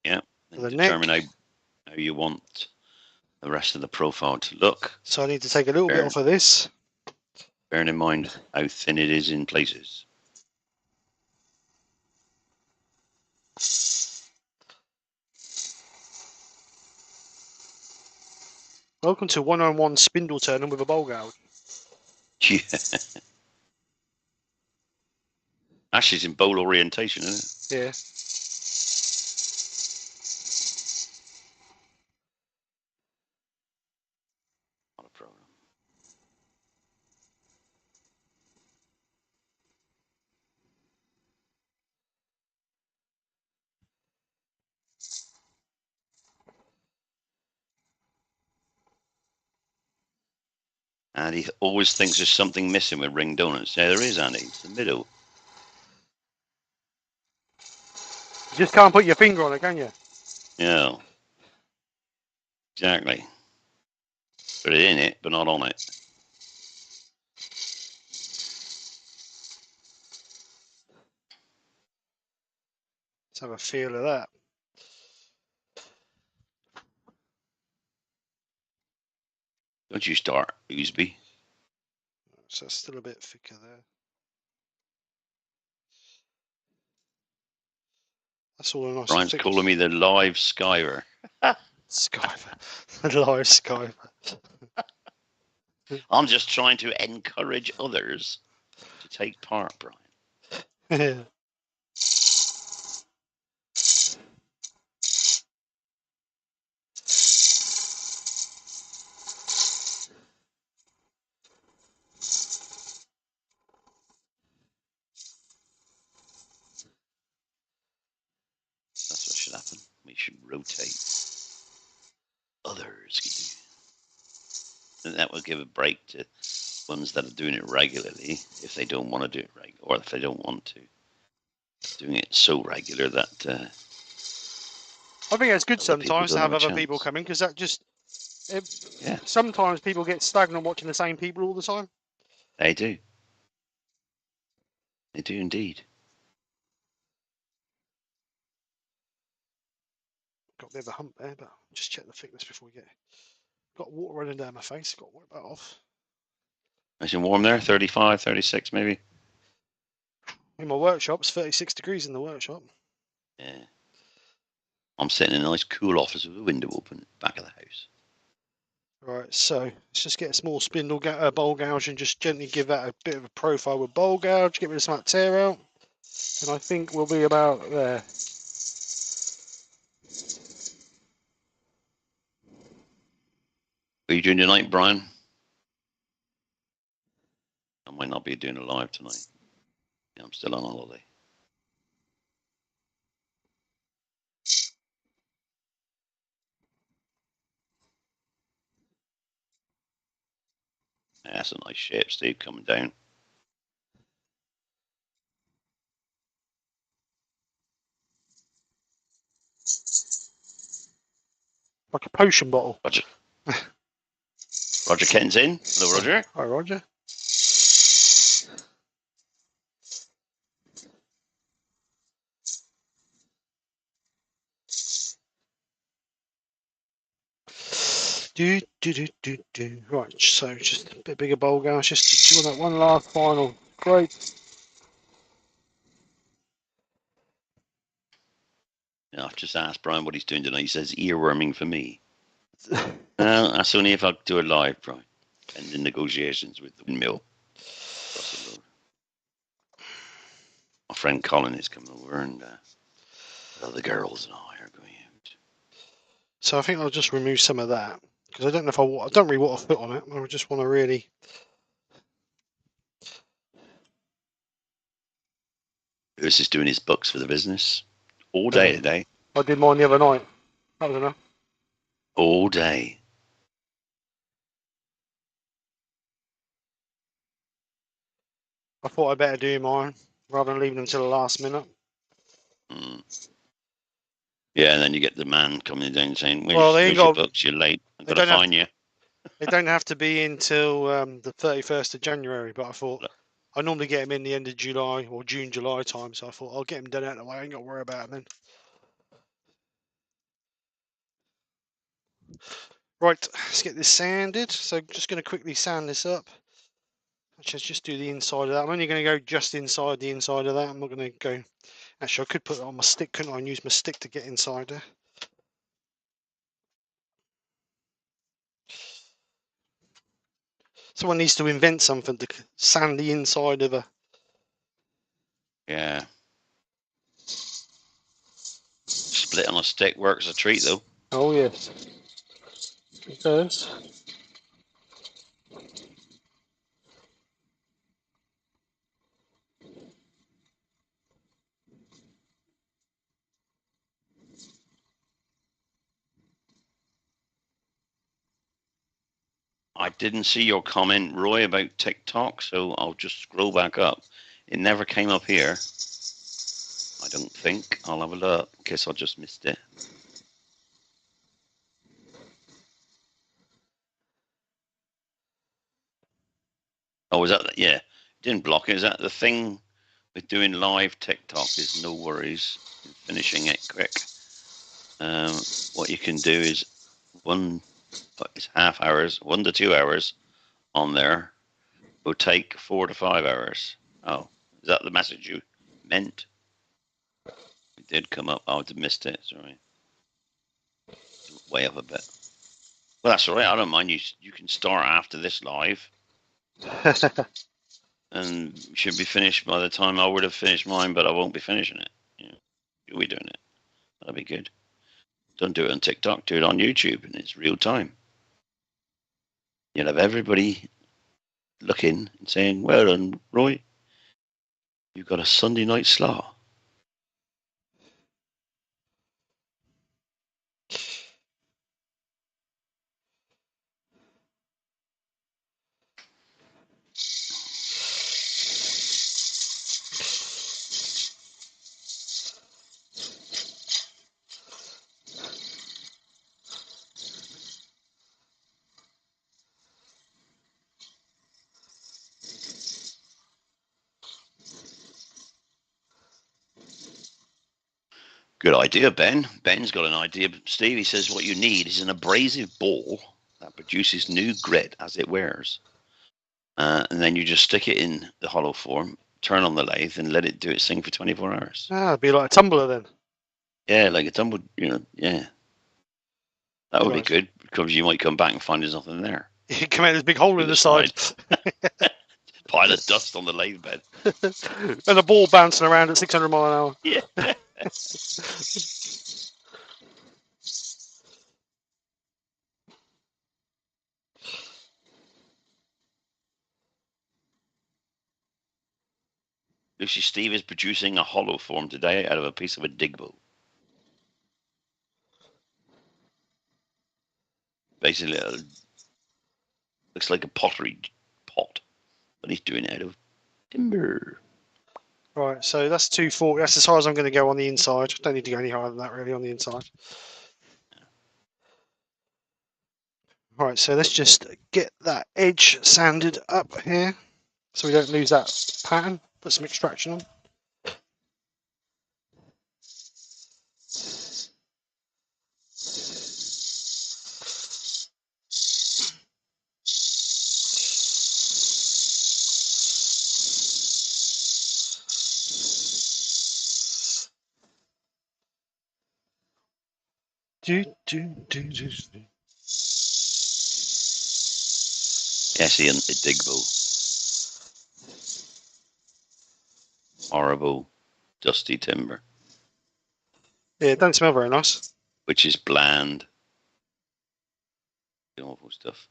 And the determine neck. how you want the rest of the profile to look. So I need to take a little bit off of this. Bearing in mind how thin it is in places. Welcome to one-on-one spindle turning with a bowl gouge. Yeah. Ashes in bowl orientation, isn't it? Yeah. Not a problem. And he always thinks there's something missing with ring donuts. Yeah, there is, Andy. It's the middle. You just can't put your finger on it, can you? Yeah. Exactly. Put it in it, but not on it. Let's have a feel of that. Don't you start, Oosby. So it's still a bit thicker there. That's all a nice Brian's thick. calling me the live Skyver. Skyver. Live Skyver. I'm just trying to encourage others to take part, Brian. Yeah. That's what should happen. We should rotate. Others can do. And that will give a break to ones that are doing it regularly, if they don't want to do it regular, or if they don't want to. Doing it so regular that I think it's good other people sometimes to don't have have a other people chance. come in because that just. Yeah. Sometimes people get stagnant watching the same people all the time. They do. They do indeed. Got a bit of a hump there, but just check the thickness before we get. Got water running down my face. Got to wipe that off. Nice and warm there, 35, 36 maybe. In my workshop, it's 36 degrees in the workshop. Yeah. I'm sitting in a nice cool office with a window open at the back of the house. Right, so let's just get a small spindle bowl gouge and just gently give that a bit of a profile with bowl gouge, get rid of some of that tear out, and I think we'll be about there. What are you doing tonight, Brian? I might not be doing it live tonight. Yeah, I'm still on holiday. Yeah, that's a nice shape, Steve, coming down. Like a potion bottle. Roger. Roger Ken's in. Hello, Roger. Hi, Roger. Right, so just a bit bigger bowl gouge, just to do that one last final. Great. Yeah, I've just asked Brian what he's doing tonight. He says earworming for me. That's only if I do it live, Brian. And the negotiations with the windmill across the road. My friend Colin is coming over, and the girls and I are going out. So I think I'll just remove some of that because I don't know if I don't really want to put on it. I just want to really. Lewis is doing his books for the business all day today. I did mine the other night. That was enough. All day. I thought I'd better do mine rather than leaving them until the last minute. Mm. Yeah, and then you get the man coming down saying, Where's your books? You're late. I've got to find you. They don't have to be until the 31st of January, but I thought I normally get them in the end of July or June, July time, so I thought I'll get them done out of the way. I ain't got to worry about them then. Right, let's get this sanded. So I'm just going to quickly sand this up. Actually, let's just do the inside of that. I'm only going to go just inside the inside of that. I'm not going to go... Actually, I could put it on my stick, couldn't I? And use my stick to get inside there. Someone needs to invent something to sand the inside of a... Yeah. Split on a stick works a treat, though. Oh, yes. It does. I didn't see your comment, Roy, about TikTok, so I'll just scroll back up. It never came up here. I don't think. I'll have a look in case I just missed it. Oh, is that? Yeah, didn't block it. Is that the thing with doing live TikTok? Is no worries in finishing it quick. What you can do is it's half hours, 1 to 2 hours on there. Will take 4 to 5 hours. Oh, is that the message you meant? It did come up. I would have missed it. Sorry. Way up a bit. Well, that's all right. I don't mind. You can start after this live. And should be finished by the time I would have finished mine, but I won't be finishing it. You'll be doing it. That'll be good. Don't do it on TikTok. Do it on YouTube, and it's real time. You'll have everybody looking and saying, "Well done, Roy. You've got a Sunday night slot." Good idea, Ben. Ben's got an idea. Steve, he says what you need is an abrasive ball that produces new grit as it wears. And then you just stick it in the hollow form, turn on the lathe, and let it do its thing for 24 hours. It'd be like a tumbler then. Yeah, like a tumble, yeah. That would be good, because you might come back and find there's nothing there. You come out this big hole in the side. Pile of dust on the lathe bed. And a ball bouncing around at 600 mile an hour. Yeah. Lucy Steve is producing a hollow form today out of a piece of a dig bowl. Basically, looks like a pottery pot, but he's doing it out of timber. Right, so that's 240. That's as high as I'm going to go on the inside. Don't need to go any higher than that really on the inside. All right, so let's just get that edge sanded up here so we don't lose that pattern. Put some extraction on. Essie and a dig bowl. Horrible, dusty timber. Yeah, it don't smell very nice. Which is bland. Awful stuff.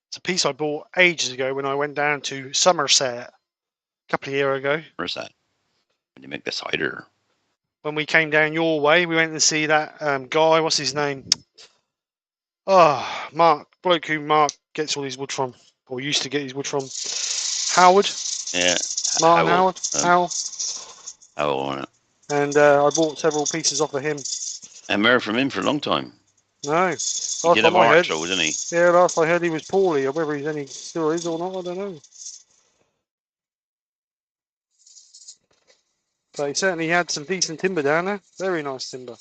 It's a piece I bought ages ago when I went down to Somerset a couple of years ago. Where's that? When you make the cider. When we came down your way, we went to see that guy. What's his name? Oh, Mark. Bloke who Mark gets all his wood from, or used to get his wood from. Howard. Yeah. Martin Howard. Howell on it. And I bought several pieces off of him. I haven't heard from him for a long time. No. He did have art show, didn't he? Yeah, last I heard he was poorly, or whether he's any still is or not, I don't know. But he certainly had some decent timber down there. Very nice timber.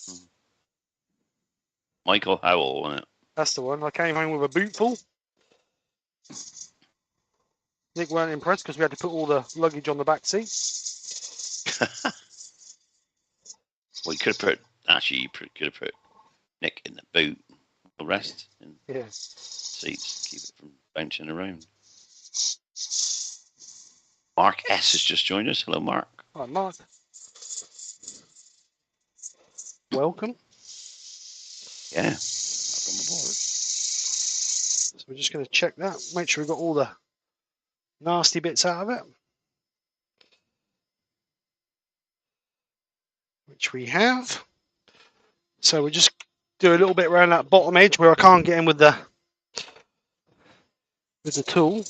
Michael Howell on it. That's the one. I came home with a boot full. Nick weren't impressed because we had to put all the luggage on the back seat. Well, you could have put Nick in the boot. The rest in seats. Keep it from bouncing around. Mark S has just joined us. Hello, Mark. Hi, Mark. Welcome. Yeah. Welcome aboard. So we're just going to check that. Make sure we've got all the nasty bits out of it. Which we have. So we just do a little bit around that bottom edge where I can't get in with the tool.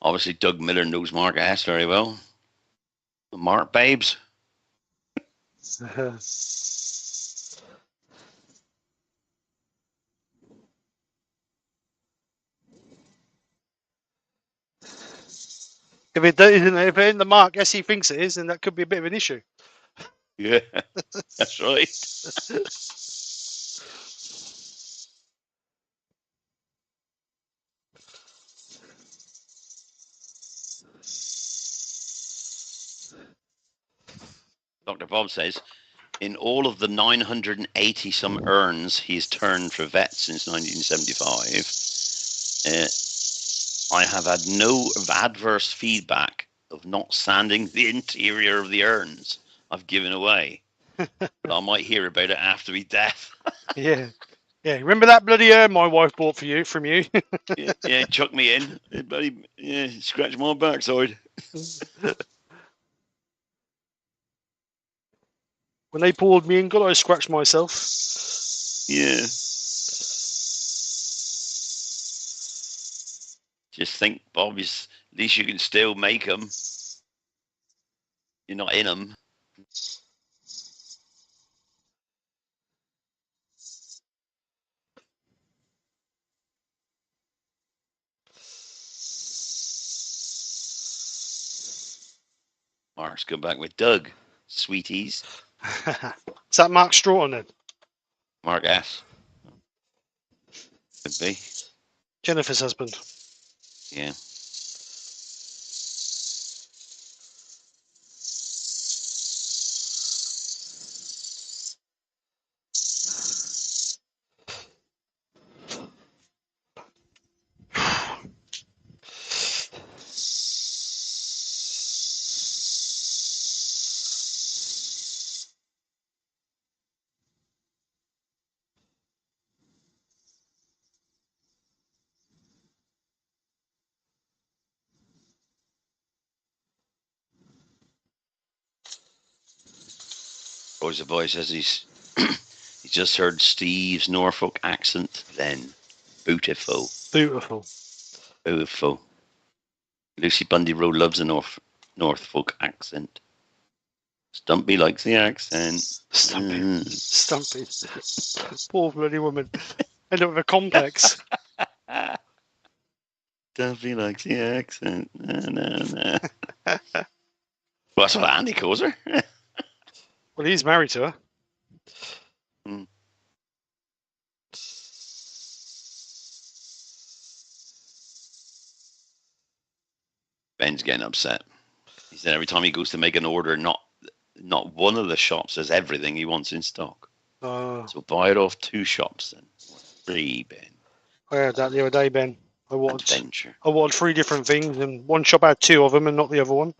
Obviously, Doug Miller knows Mark S very well. Mark Babes. If it isn't the mark as he thinks it is, then that could be a bit of an issue. Yeah, that's right. Dr. Bob says, in all of the 980 some urns he's turned for vets since 1975, I have had no adverse feedback of not sanding the interior of the urns I've given away. But I might hear about it after he's death. Yeah. Yeah. Remember that bloody urn my wife bought for you from you? Yeah, chuck me in. Buddy, yeah, scratch my backside. When they poured me in, God, I scratched myself. Yeah. Just think, Bob, at least you can still make them. You're not in them. Mark's come back with Doug. Sweeties. Is that Mark Stroughton then? Mark S. Could be. Jennifer's husband. Yeah. Always the boy says he's just heard Steve's Norfolk accent then. Beautiful. Beautiful. Beautiful. Lucy Bundy Rowe loves a Norfolk accent. Stumpy likes the accent. Stumpy. Stumpy. Poor bloody woman. End up with a complex. Stumpy likes the accent. No. Well, that's what Andy calls her. Well, he's married to her. Mm. Ben's getting upset. He said every time he goes to make an order, not one of the shops has everything he wants in stock. So buy it off 2 shops then. 3, Ben. I heard that the other day, Ben. I wanted Adventure. 3 different things, and one shop had 2 of them, and not the other one.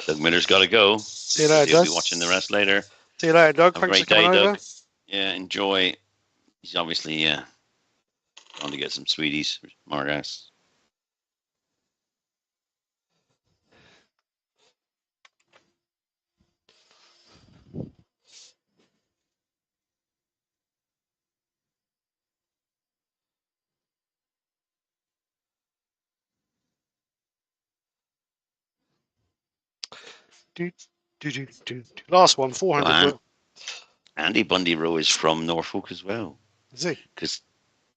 Doug Miller's got to go. See you later, He'll Doug. be watching the rest later. See you later, Doug. Have a Thanks great for coming day, over. Doug. Yeah, enjoy. He's obviously going to get some sweeties, Margas. Last one, 400. Well, Andy Bundy Rowe is from Norfolk as well. Is he? Because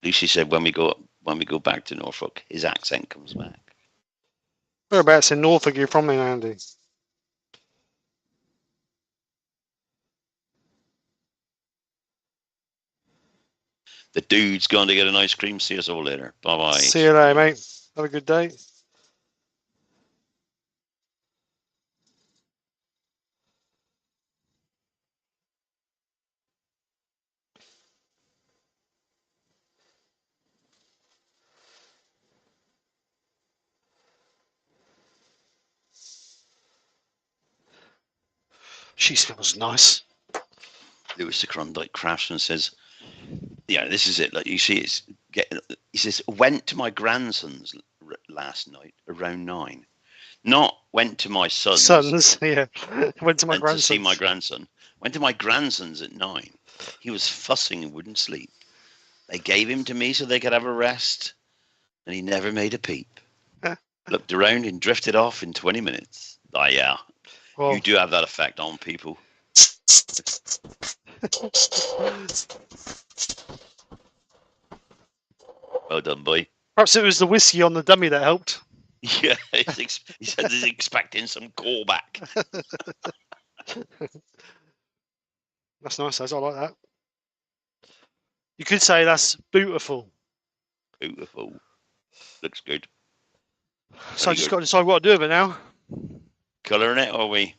Lucy said when we go back to Norfolk, his accent comes back. Whereabouts in Norfolk are you from then, Andy? The dude's going to get an ice cream. See us all later. Bye-bye. See you later, mate. Have a good day. She smells nice. Lewis the Klondike Craftsman says, yeah, this is it. Like you see, he says, went to my grandson's last night around 9. Not went to my son's. Sons, yeah. Went to my grandson. To see grandson. my grandson. Went to my grandson's at 9. He was fussing and wouldn't sleep. They gave him to me so they could have a rest, and he never made a peep. Looked around and drifted off in 20 minutes. Oh, yeah. Well, You do have that effect on people. Well done, boy. perhaps it was the whiskey on the dummy that helped. Yeah, he said he's expecting some callback. That's nice, I like that. You could say that's beautiful. Beautiful. Looks good. So I just got to decide what to do with it now. Colouring it, or are we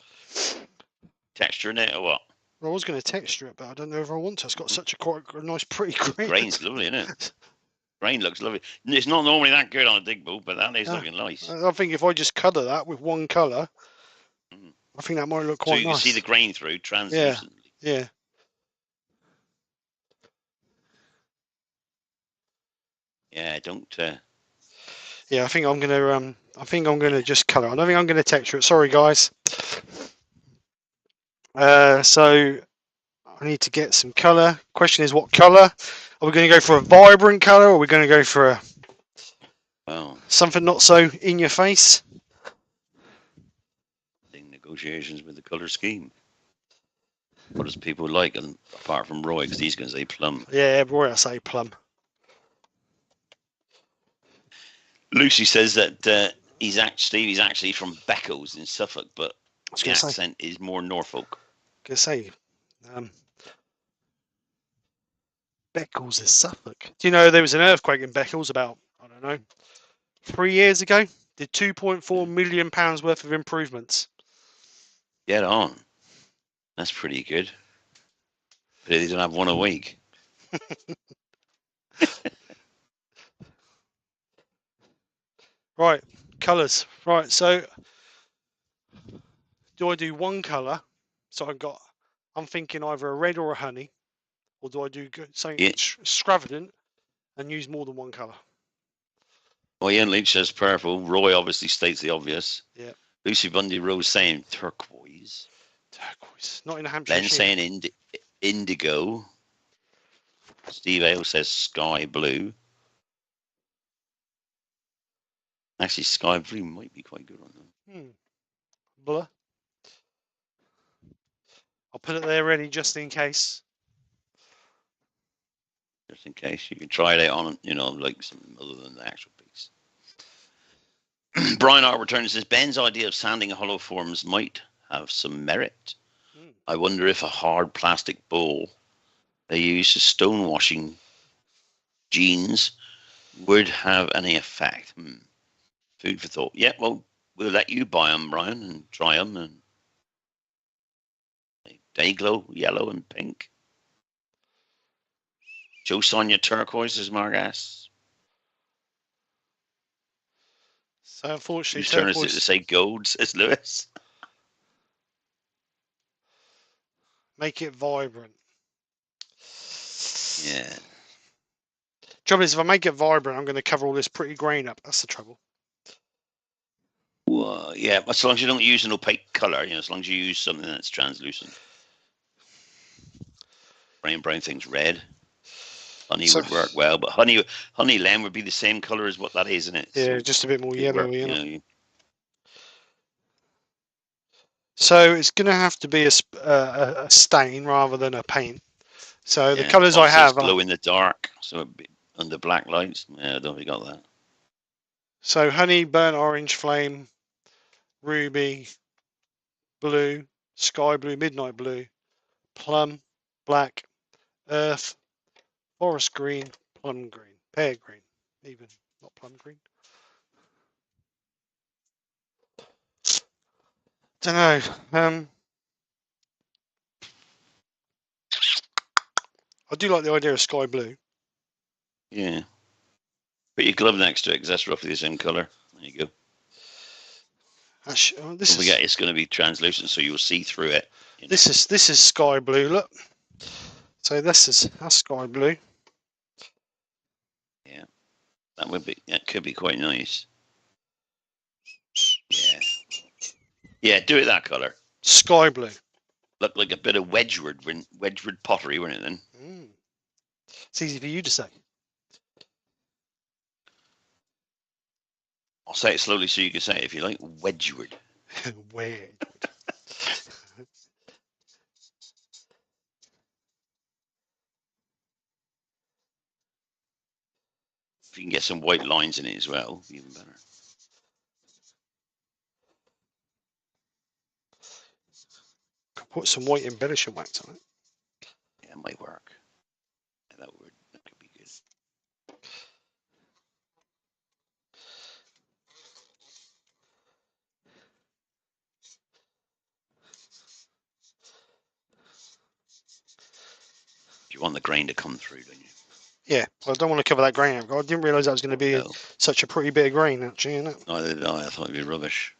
texturing it, or what? Well, I was going to texture it, but I don't know if I want to. It's got such a quite a nice, pretty grain. Grain's lovely, isn't it? Grain looks lovely. It's not normally that good on a dig boot, but that is looking nice. I think if I just colour that with one colour, I think that might look quite nice. So you can see the grain through translucently. Yeah. Yeah, don't. Yeah, I think I'm gonna. I think I'm gonna just colour. I don't think I'm gonna texture it. Sorry, guys. So I need to get some colour. Question is, what colour? Are we going to go for a vibrant colour, or are we going to go for a something not so in your face? Negotiations with the colour scheme. What does people like, and apart from Roy, because he's going to say plum. Yeah, Roy, I say plum. Lucy says that he's actually from Beccles in Suffolk, but the accent is more Norfolk. I was going to say, Beccles is Suffolk. Do you know there was an earthquake in Beccles about, I don't know, 3 years ago? Did £2.4 million worth of improvements. Get on. That's pretty good. But they don't have one a week. Right, colours. Right, so do I do one colour? So I'm thinking either a red or a honey, or do I do something extravagant and use more than one colour? Well, Ian Leach says purple. Roy obviously states the obvious. Yeah. Lucy Bundy Rose saying turquoise. Turquoise. Not in a Hampshire. Ben saying indigo. Steve Ale says sky blue. Actually, sky blue might be quite good on them. Blur. I'll put it there ready just in case. Just in case. You can try it out on, like something other than the actual piece. Brian Art returns and says, Ben's idea of sanding hollow forms might have some merit. I wonder if a hard plastic bowl they use for stone washing jeans would have any effect. Food for thought. Yeah, well, we'll let you buy them, Brian, and try them. And they glow yellow and pink. Joe Sonia turquoise, as Mark asks. So unfortunately, turquoise to say gold, says Lewis. Make it vibrant. Yeah. Trouble is, if I make it vibrant, I'm going to cover all this pretty grain up. That's the trouble. Well, yeah, as long as you don't use an opaque colour, as long as you use something that's translucent. Brown thing's red. Honey would work well, but honey lamb would be the same colour as what that is, isn't it? Yeah, so just a bit more yellow. So it's going to have to be a stain rather than a paint. So the colours I have glow in the dark, so it'd be under black lights. Yeah, I don't think we got that. So honey, burnt orange, flame, ruby, blue, sky blue, midnight blue, plum, black, earth, forest green, plum green, pear green, even not plum green. Don't know. I do like the idea of sky blue. Yeah. Put your glove next to it because that's roughly the same colour. There you go. It's going to be translucent, so you'll see through it. This is sky blue. Look. So that's sky blue. Yeah, that could be quite nice. Yeah. Yeah, do it that colour. Sky blue. Looked like a bit of Wedgwood pottery, wouldn't it then? It's easy for you to say. I'll say it slowly so you can say it if you like. Wedgwood. Weird. If you can get some white lines in it as well, even better. Could put some white embellishing wax on it. Yeah, it might work. Yeah, that could be good. You want the grain to come through, don't you? Yeah, I don't want to cover that grain. I didn't realise that was going to be No, such a pretty bit of grain, actually, isn't it? neither did I. I thought it'd be rubbish.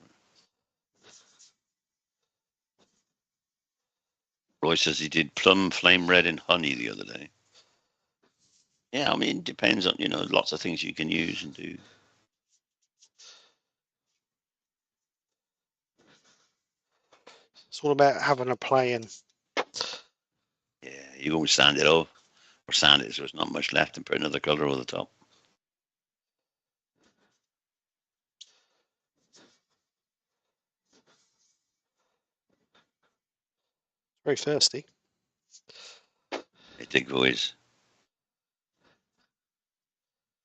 Roy says he did plum, flame red, and honey the other day. Yeah, I mean, it depends on, lots of things you can use and do. It's all about having a play and Yeah, you go and sand it off, or sand it so there's not much left and put another colour over the top. very thirsty. It did go is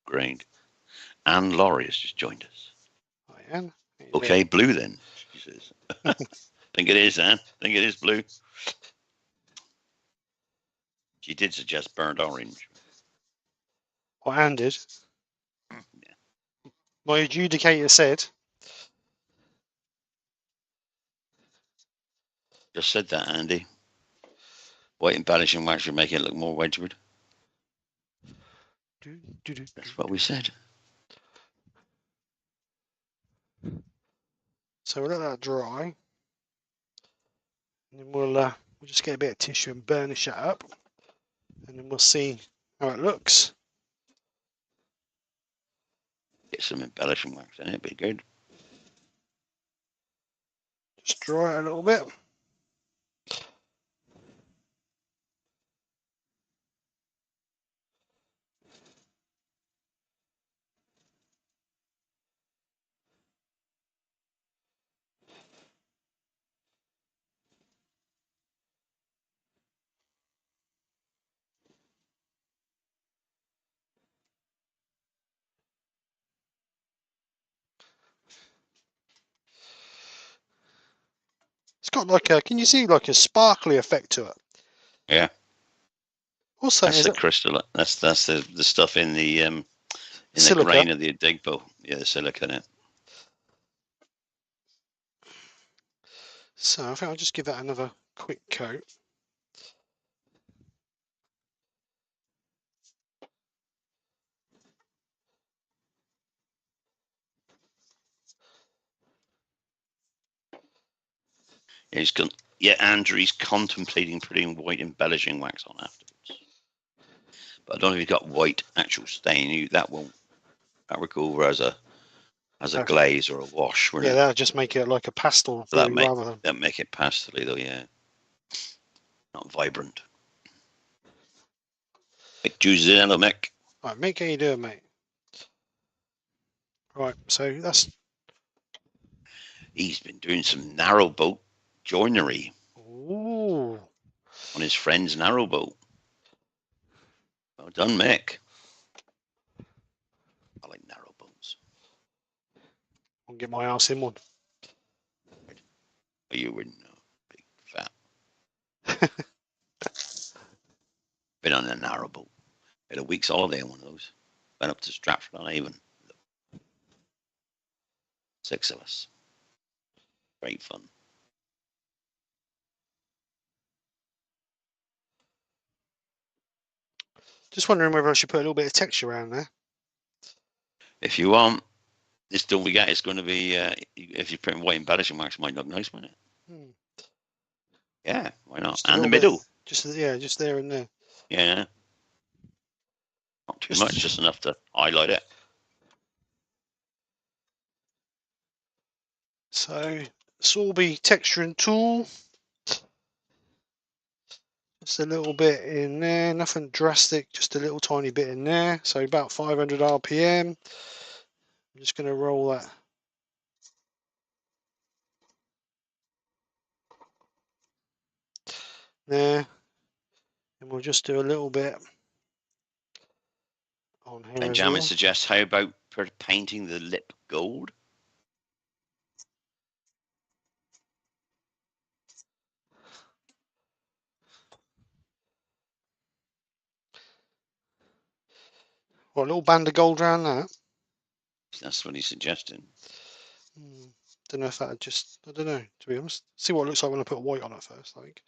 grained. And Laurie has just joined us. I am. Okay, blue then, she says. Think it is, Anne. Think it is blue. She did suggest burnt orange. What Anne did. Yeah. My adjudicator said. Just said that, Andy. White embellishing wax would make it look more Wedgwood. That's what we said. So we'll let that dry. And then we'll just get a bit of tissue and burnish that up. And then we'll see how it looks. Get some embellishing wax in it, be good. Just dry it a little bit. It's got like a, can you see like a sparkly effect to it? Yeah. Also, That's the crystal. That's the stuff in the silica. the grain of the Adigbo. Yeah, the silica in it. So I think I'll just give that another quick coat. Andrew's contemplating putting white embellishing wax on afterwards. But I don't know if he's got white actual stain. That would go over as a glaze or a wash. Yeah, that'll just make it like a pastel blue rather than. That make it pastel though, yeah. Not vibrant. Mick chooses it, hello Mick. Right, Mick, how you doing, mate? Right, so that's. He's been doing some narrowboat joinery. Ooh. On his friend's narrowboat. Well done, Mick. I like narrowboats. I'll get my ass in one. You wouldn't know. Big fat. Been on a narrowboat. Had a week's holiday on one of those. Went up to Stratford-on-Avon. 6 of us. Great fun. Just wondering whether I should put a little bit of texture around there. If you want, this don't forget it's going to be, if you put white embellishing wax, it might look nice, won't it? Yeah, why not? And the middle. Bit, just there and there. Yeah. Not too much, just enough to highlight it. So, Sorby texturing tool. Just a little bit in there, nothing drastic, just a little tiny bit in there. So about 500 RPM. I'm just going to roll that. There. And we'll just do a little bit on here as Benjamin well. suggests, how about painting the lip gold? What, a little band of gold around that? That's what he's suggesting. Don't know if that just, I don't know, to be honest. See what it looks like when I put white on it first, I think.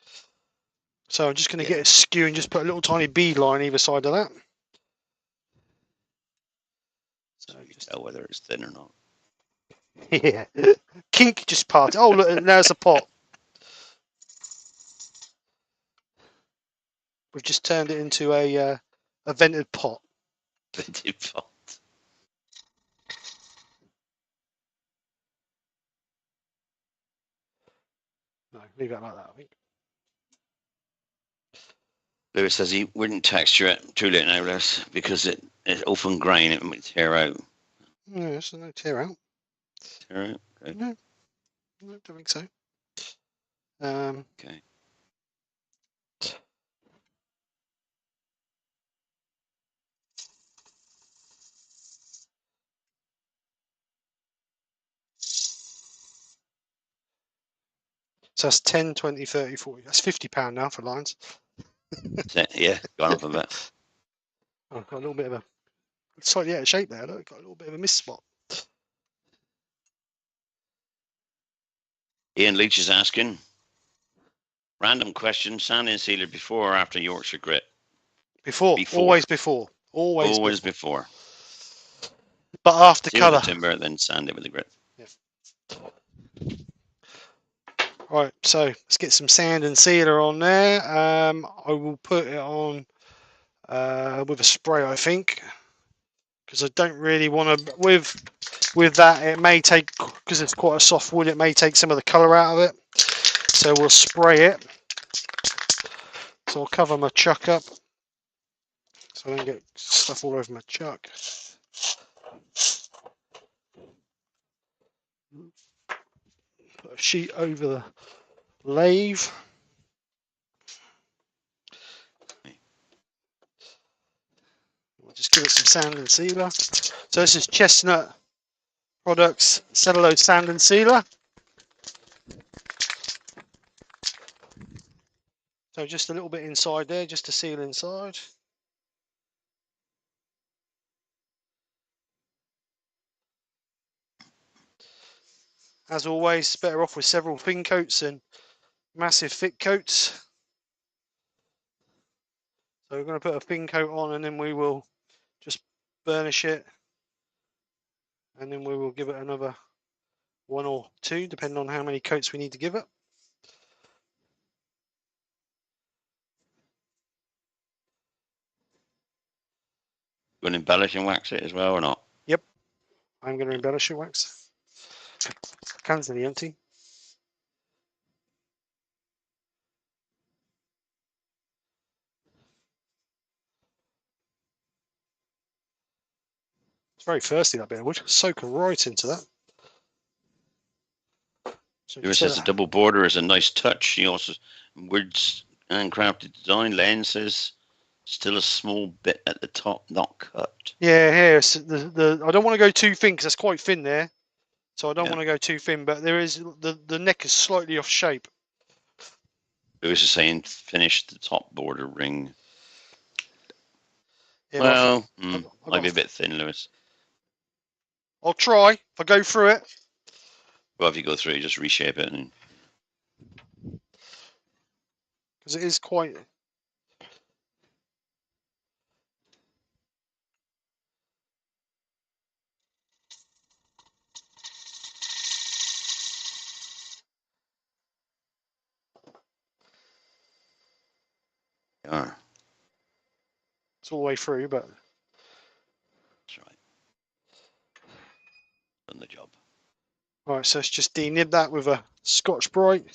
So I'm just going to get a skew and just put a little tiny bead line either side of that. So you can tell whether it's thin or not. Yeah. Kink just parted. Oh, look, there's a pot. We've just turned it into a vented pot. Vented pot. No, leave that like that, I think. Lewis says he wouldn't texture it. Too late now, Lewis, because it's often grain. It might tear out. No, so no tear out. Tear out? Okay. No, I don't think so. Okay. So that's 10, 20, 30, 40. That's £50 now for lines. Yeah, gone up a bit. Oh, got a little bit of a slightly out of shape there. Look, got a little bit of a miss spot. Ian Leach is asking, random question, sanding sealer before or after Yorkshire grit? Before. Always before. Always before. But after Seal the colour. timber, then sand it with the grit. Yeah. Right, so let's get some sand and sealer on there. I will put it on with a spray, I think, because I don't really want to. With that, it may take, because it's quite a soft wood, it may take some of the colour out of it. So we'll spray it. So I'll cover my chuck up, so I don't get stuff all over my chuck. Put a sheet over the lathe. We'll just give it some sand and sealer. So this is Chestnut Products Cellulose Sand and Sealer. So just a little bit inside there, just to seal inside. As always, better off with several thin coats than massive thick coats. So we're going to put a thin coat on and then we will just burnish it. And then we will give it another 1 or 2, depending on how many coats we need to give it. You going to embellish and wax it as well or not? Yep, I'm going to embellish it wax. Can's nearly empty. It's very thirsty, that bit of wood. Soak right into that. So Lewis says the double border is a nice touch. He also, Wood's handcrafted design, Len says, still a small bit at the top, not cut. Yeah, here, so I don't want to go too thin because it's quite thin there. So I don't want to go too thin, but there is, the neck is slightly off shape. Lewis is saying finish the top border ring. Yeah, well, might be a bit thin, Lewis. I'll try. If I go through it. Well, if you go through it, just reshape it. Because it is quite... Yeah. It's all the way through, but... That's right. Done the job. Right, so let's just denib that with a Scotch Brite.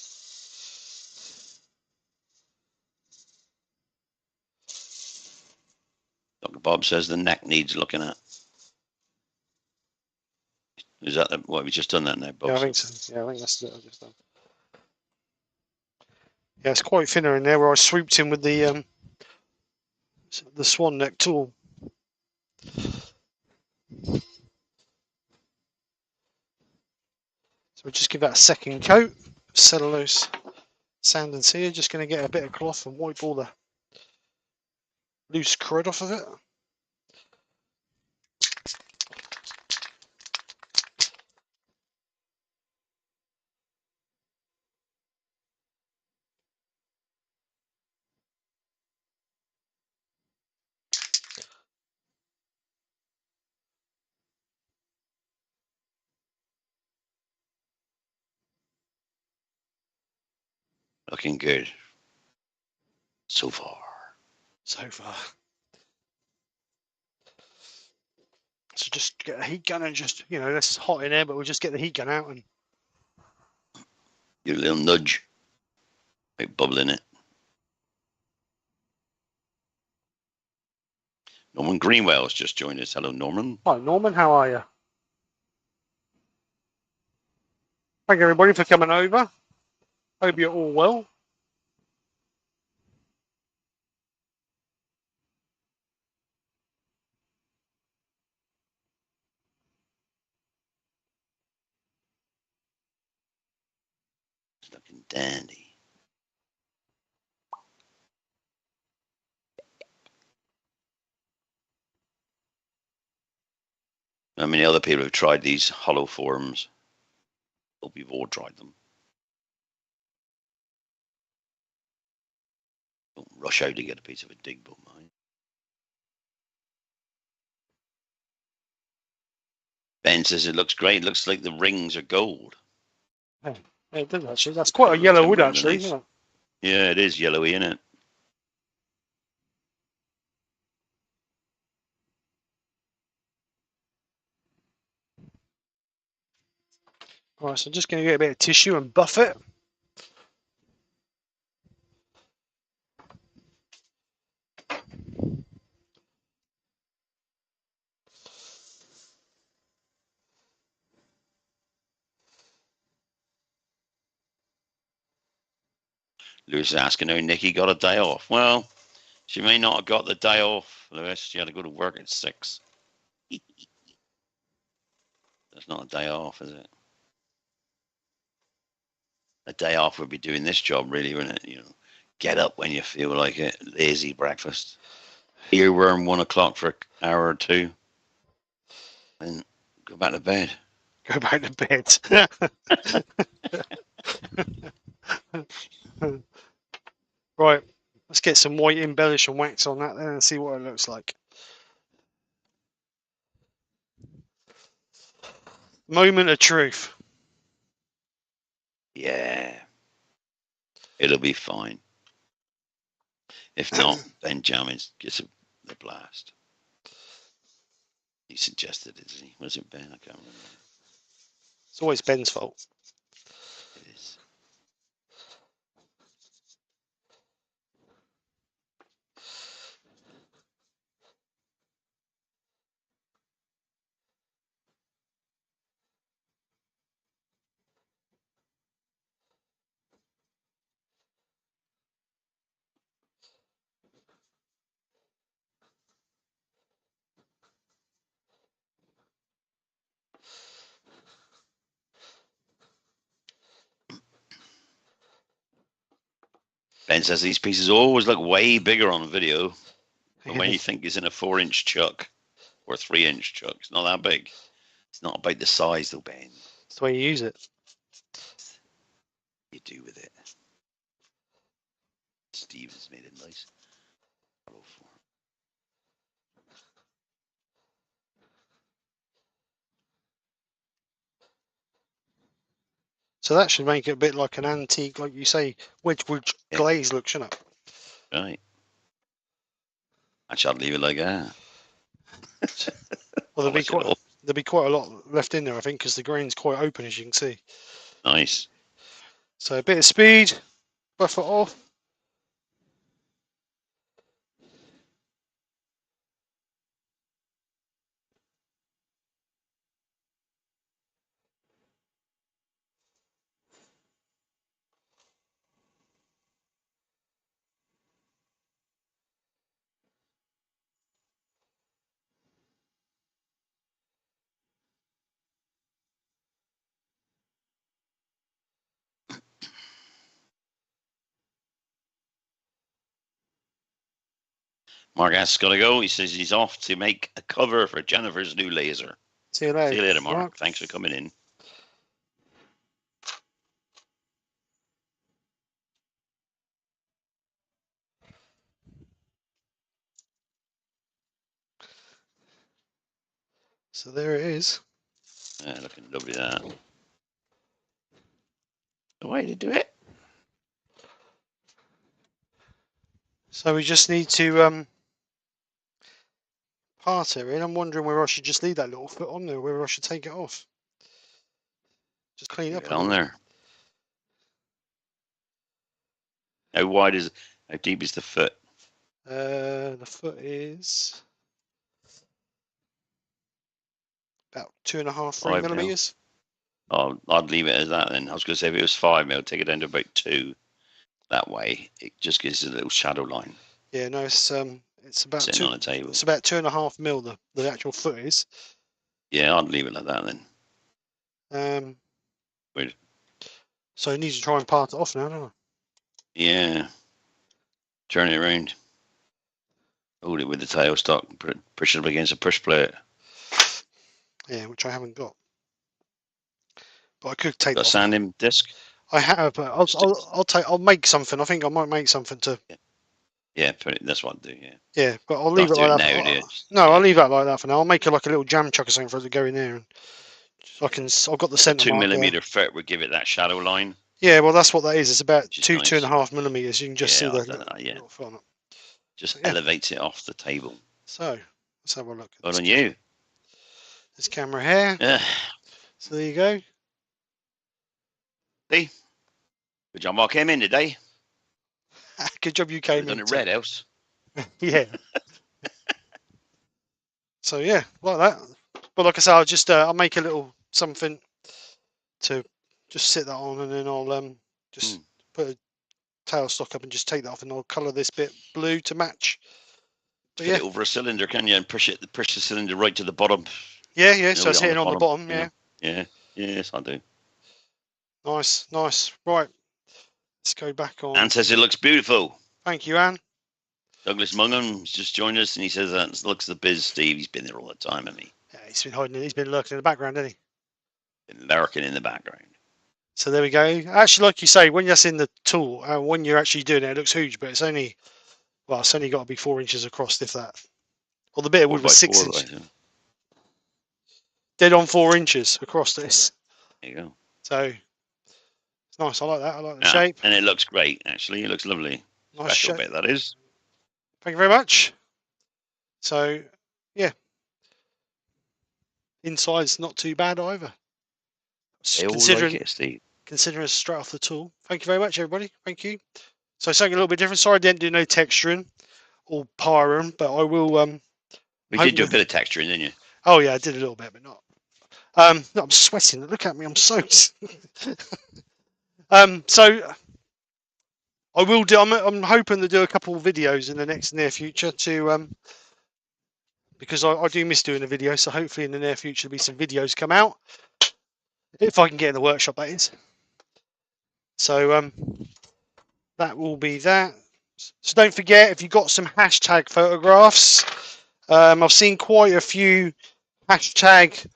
Dr. Bob says the neck needs looking at. Is that what we've just done that now, Bob? Yeah, I think so. Yeah, I think that's what I've just done. Yeah, it's quite thinner in there where I swooped in with the swan neck tool. So we'll just give that a second coat. Cellulose sand and sear. Just going to get a bit of cloth and wipe all the loose crud off of it. Looking good. So far. So far. So just get a heat gun and just, it's hot in there, but we'll just get the heat gun out and Give a little nudge. Like bubbling it. Norman Greenwell's just joined us. Hello, Norman. Hi, Norman. How are you? Thank you, everybody, for coming over. Hope you're all well. It's looking dandy. How many other people have tried these hollow forms? Hope you've all tried them. Don't rush out to get a piece of a dig book, mine. Ben says it looks great. It looks like the rings are gold. Yeah, it does actually. That's quite a yellow wood, actually. Nice. Yeah, it is yellowy, isn't it? Right, so I'm just going to get a bit of tissue and buff it. Lewis is asking how Nikki got a day off. Well, she may not have got the day off, Lewis. She had to go to work at 6. That's not a day off, is it? A day off would be doing this job, really, wouldn't it? Get up when you feel like it. Lazy breakfast. Earworm 1 o'clock for an hour or two. And go back to bed. Go back to bed. Right, let's get some white embellish and wax on that then and see what it looks like. Moment of truth. Yeah. It'll be fine. If not, Benjamin gets a blast. He suggested it, didn't he? Was it Ben? I can't remember. It's always Ben's fault. It is. Ben says these pieces always look way bigger on video. But when you think he's in a 4-inch chuck or 3-inch chuck, it's not that big. It's not about the size, though, Ben. It's the way you use it. You do with it. Steven's made it nice. So that should make it a bit like an antique, like you say, Wedgwood glaze look, shouldn't it? Right. Actually, I'd leave it like that. Well, there'll be quite a lot left in there, I think, because the grain's quite open, as you can see. Nice. So a bit of speed, buff it off. Mark has got to go. He says he's off to make a cover for Jennifer's new laser. See you later. See you later, Mark. Thanks for coming in. So there it is. Yeah, looking lovely, that. The way to do it. So we just need to part it, really. I'm wondering whether I should just leave that little foot on there, or whether I should take it off. Just clean it up Get a on little. there. How wide is? How deep is the foot? The foot is about 2.5, 3 5 millimeters. Oh, I'd leave it as that then. I was going to say if it was 5 mil, take it down to about 2. That way, it just gives a little shadow line Yeah, no, it's about sitting on the table. It's about 2.5 mil. The actual foot is. Yeah, I'd leave it like that then. Weird. So I need to try and part it off now, don't I? Yeah. Turn it around. Hold it with the tailstock. Push it up against a push plate. Yeah, which I haven't got. But I could take Got a that off. sanding disc? I have, but I'll make something. I think I might make something to. Yeah, that's what I'd do. Yeah. Yeah, but I'll leave it like that. Now, do it. No, I'll leave that like that for now. I'll make it like a little jam chuck or something for it to go in there, and so I've got the A centre 2 mark millimeter foot would give it that shadow line. Yeah, well, that's what that is. It's about Which is 2.5 millimeters. You can just see the little foot on it. Just elevates it off the table. So let's have a look. Well on you. This camera here. Yeah. So there you go. See? Good job I came in today. Good job you came in. Done it Red House. Yeah. So yeah, like that. But like I said, I'll make a little something to just sit that on, and then I'll just put a tailstock up and just take that off, and I'll colour this bit blue to match. But Fit it over a cylinder, can you? And push the cylinder right to the bottom. Yeah. So it's hitting on the bottom. Yeah. Yeah. Yes, I do. Nice. Right. Let's go back on. Anne says it looks beautiful. Thank you, Anne. Douglas Mungham's just joined us, and he says that looks the biz, Steve. He's been there all the time, hasn't he? Yeah, he's been hiding. He's been lurking in the background, hasn't he? Been lurking in the background. So there we go. Actually, like you say, when you're in the tool, when you're actually doing it, it looks huge, but it's only got to be 4 inches across, if that. Or the bit of wood was 6 inches. Right, yeah. Dead on 4 inches across this. There you go. So it's nice. I like that. I like the shape. And it looks great, actually. It looks lovely. Nice shape. Bit, that is. Thank you very much. So, yeah. Inside's not too bad either. Considering it's straight off the tool. Thank you very much, everybody. Thank you. So something a little bit different. Sorry I didn't do no texturing or pyron, but I will. We did do a bit of texturing, didn't you? Oh yeah, I did a little bit, but not. No, I'm sweating. Look at me. I'm soaked. So I will do. I'm hoping to do a couple of videos in the near future to because I do miss doing a video. So hopefully in the near future there'll be some videos come out if I can get in the workshop. That is. So that will be that. So don't forget, if you've got some hashtag photographs, I've seen quite a few hashtag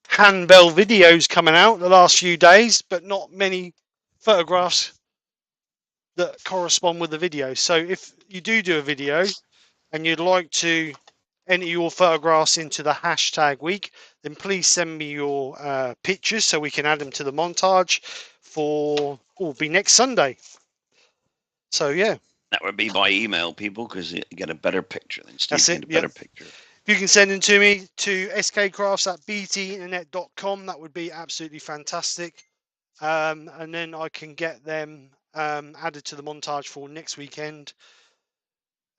handbell videos coming out the last few days, but not many photographs that correspond with the video. So if you do a video and you'd like to enter your photographs into the hashtag week, then please send me your pictures so we can add them to the montage for will be next Sunday. So yeah, that would be by email, people, because you get a better picture than Steve. That's it. Get a better picture. If you can send them to me to skkrafts@btinternet.com, that would be absolutely fantastic. And then I can get them added to the montage for next weekend.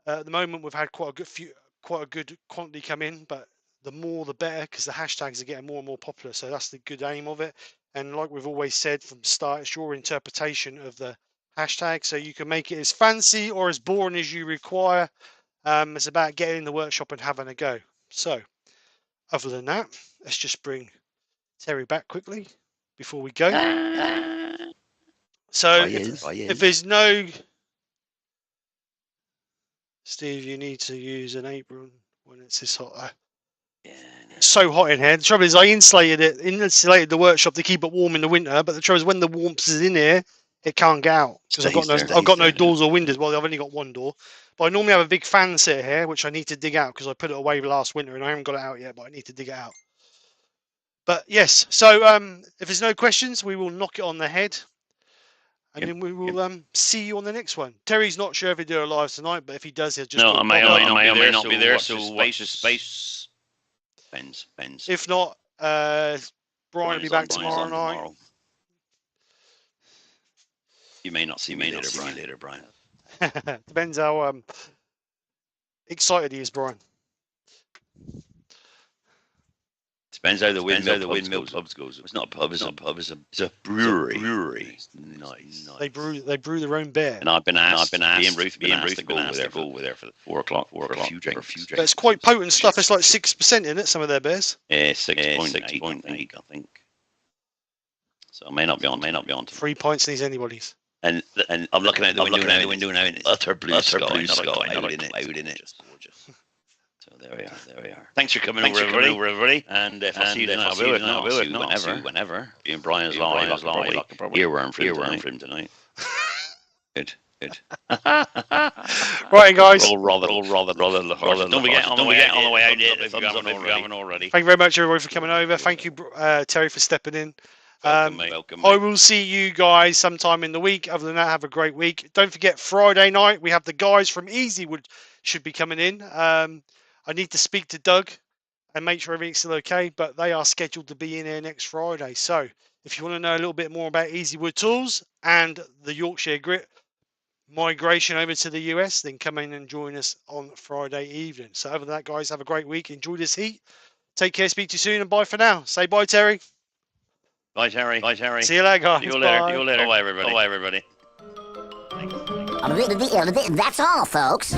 At the moment, we've had quite a good quantity come in, but the more the better, because the hashtags are getting more and more popular. So that's the good aim of it. And like we've always said from the start, it's your interpretation of the hashtag, so you can make it as fancy or as boring as you require. It's about getting in the workshop and having a go. So other than that, let's just bring Terry back quickly before we go. So if there's no Steve, you need to use an apron when it's this hot. Yeah. It's so hot in here. The trouble is, I insulated the workshop to keep it warm in the winter. But the trouble is, when the warmth is in here, it can't get out because I've got no doors or windows. Well, I've only got one door. But I normally have a big fan set here, which I need to dig out because I put it away last winter and I haven't got it out yet. But I need to dig it out. But yes, so if there's no questions, we will knock it on the head. And then we will see you on the next one. Terry's not sure if he'll do a live tonight, but if he does, he'll just I may not be there. So watch the space. Depends. If not, Brian will be back tomorrow night. You may not see me later, Brian. Depends how excited he is, Brian. Depends how the windmill pubs goes. It's not a pub. It's a brewery. Nice. They brew their own beer. And I've been asked. Me and Ruth to go over there for 4 o'clock. For a few drinks. But it's quite potent stuff. It's like 6% in it. Some of their beers. Yeah, 6.8, I think. So I may not be on. 3 pints needs anybody's. And I'm looking out the window now, and it's utter blue sky, not a cloud in it. Just gorgeous. So there we are. Thanks for coming over, everybody. And if I see you, then I will. Whenever. Being Brian's live, I can probably earworm for him tonight. Good. Right, guys. All rather. Don't forget on the way out there, if you haven't already. Thank you very much, everybody, for coming over. Thank you, Terry, for stepping in. Welcome. I will see you guys sometime in the week. Other than that, have a great week. Don't forget, Friday night, we have the guys from Easywood should be coming in. I need to speak to Doug and make sure everything's still okay, but they are scheduled to be in here next Friday. So if you want to know a little bit more about Easywood Tools and the Yorkshire Grit migration over to the US, then come in and join us on Friday evening. So other than that, guys, have a great week. Enjoy this heat. Take care. Speak to you soon, and bye for now. Say bye, Terry. Bye, Terry. See you later, guys. See you later. Bye, everybody. That's all, folks.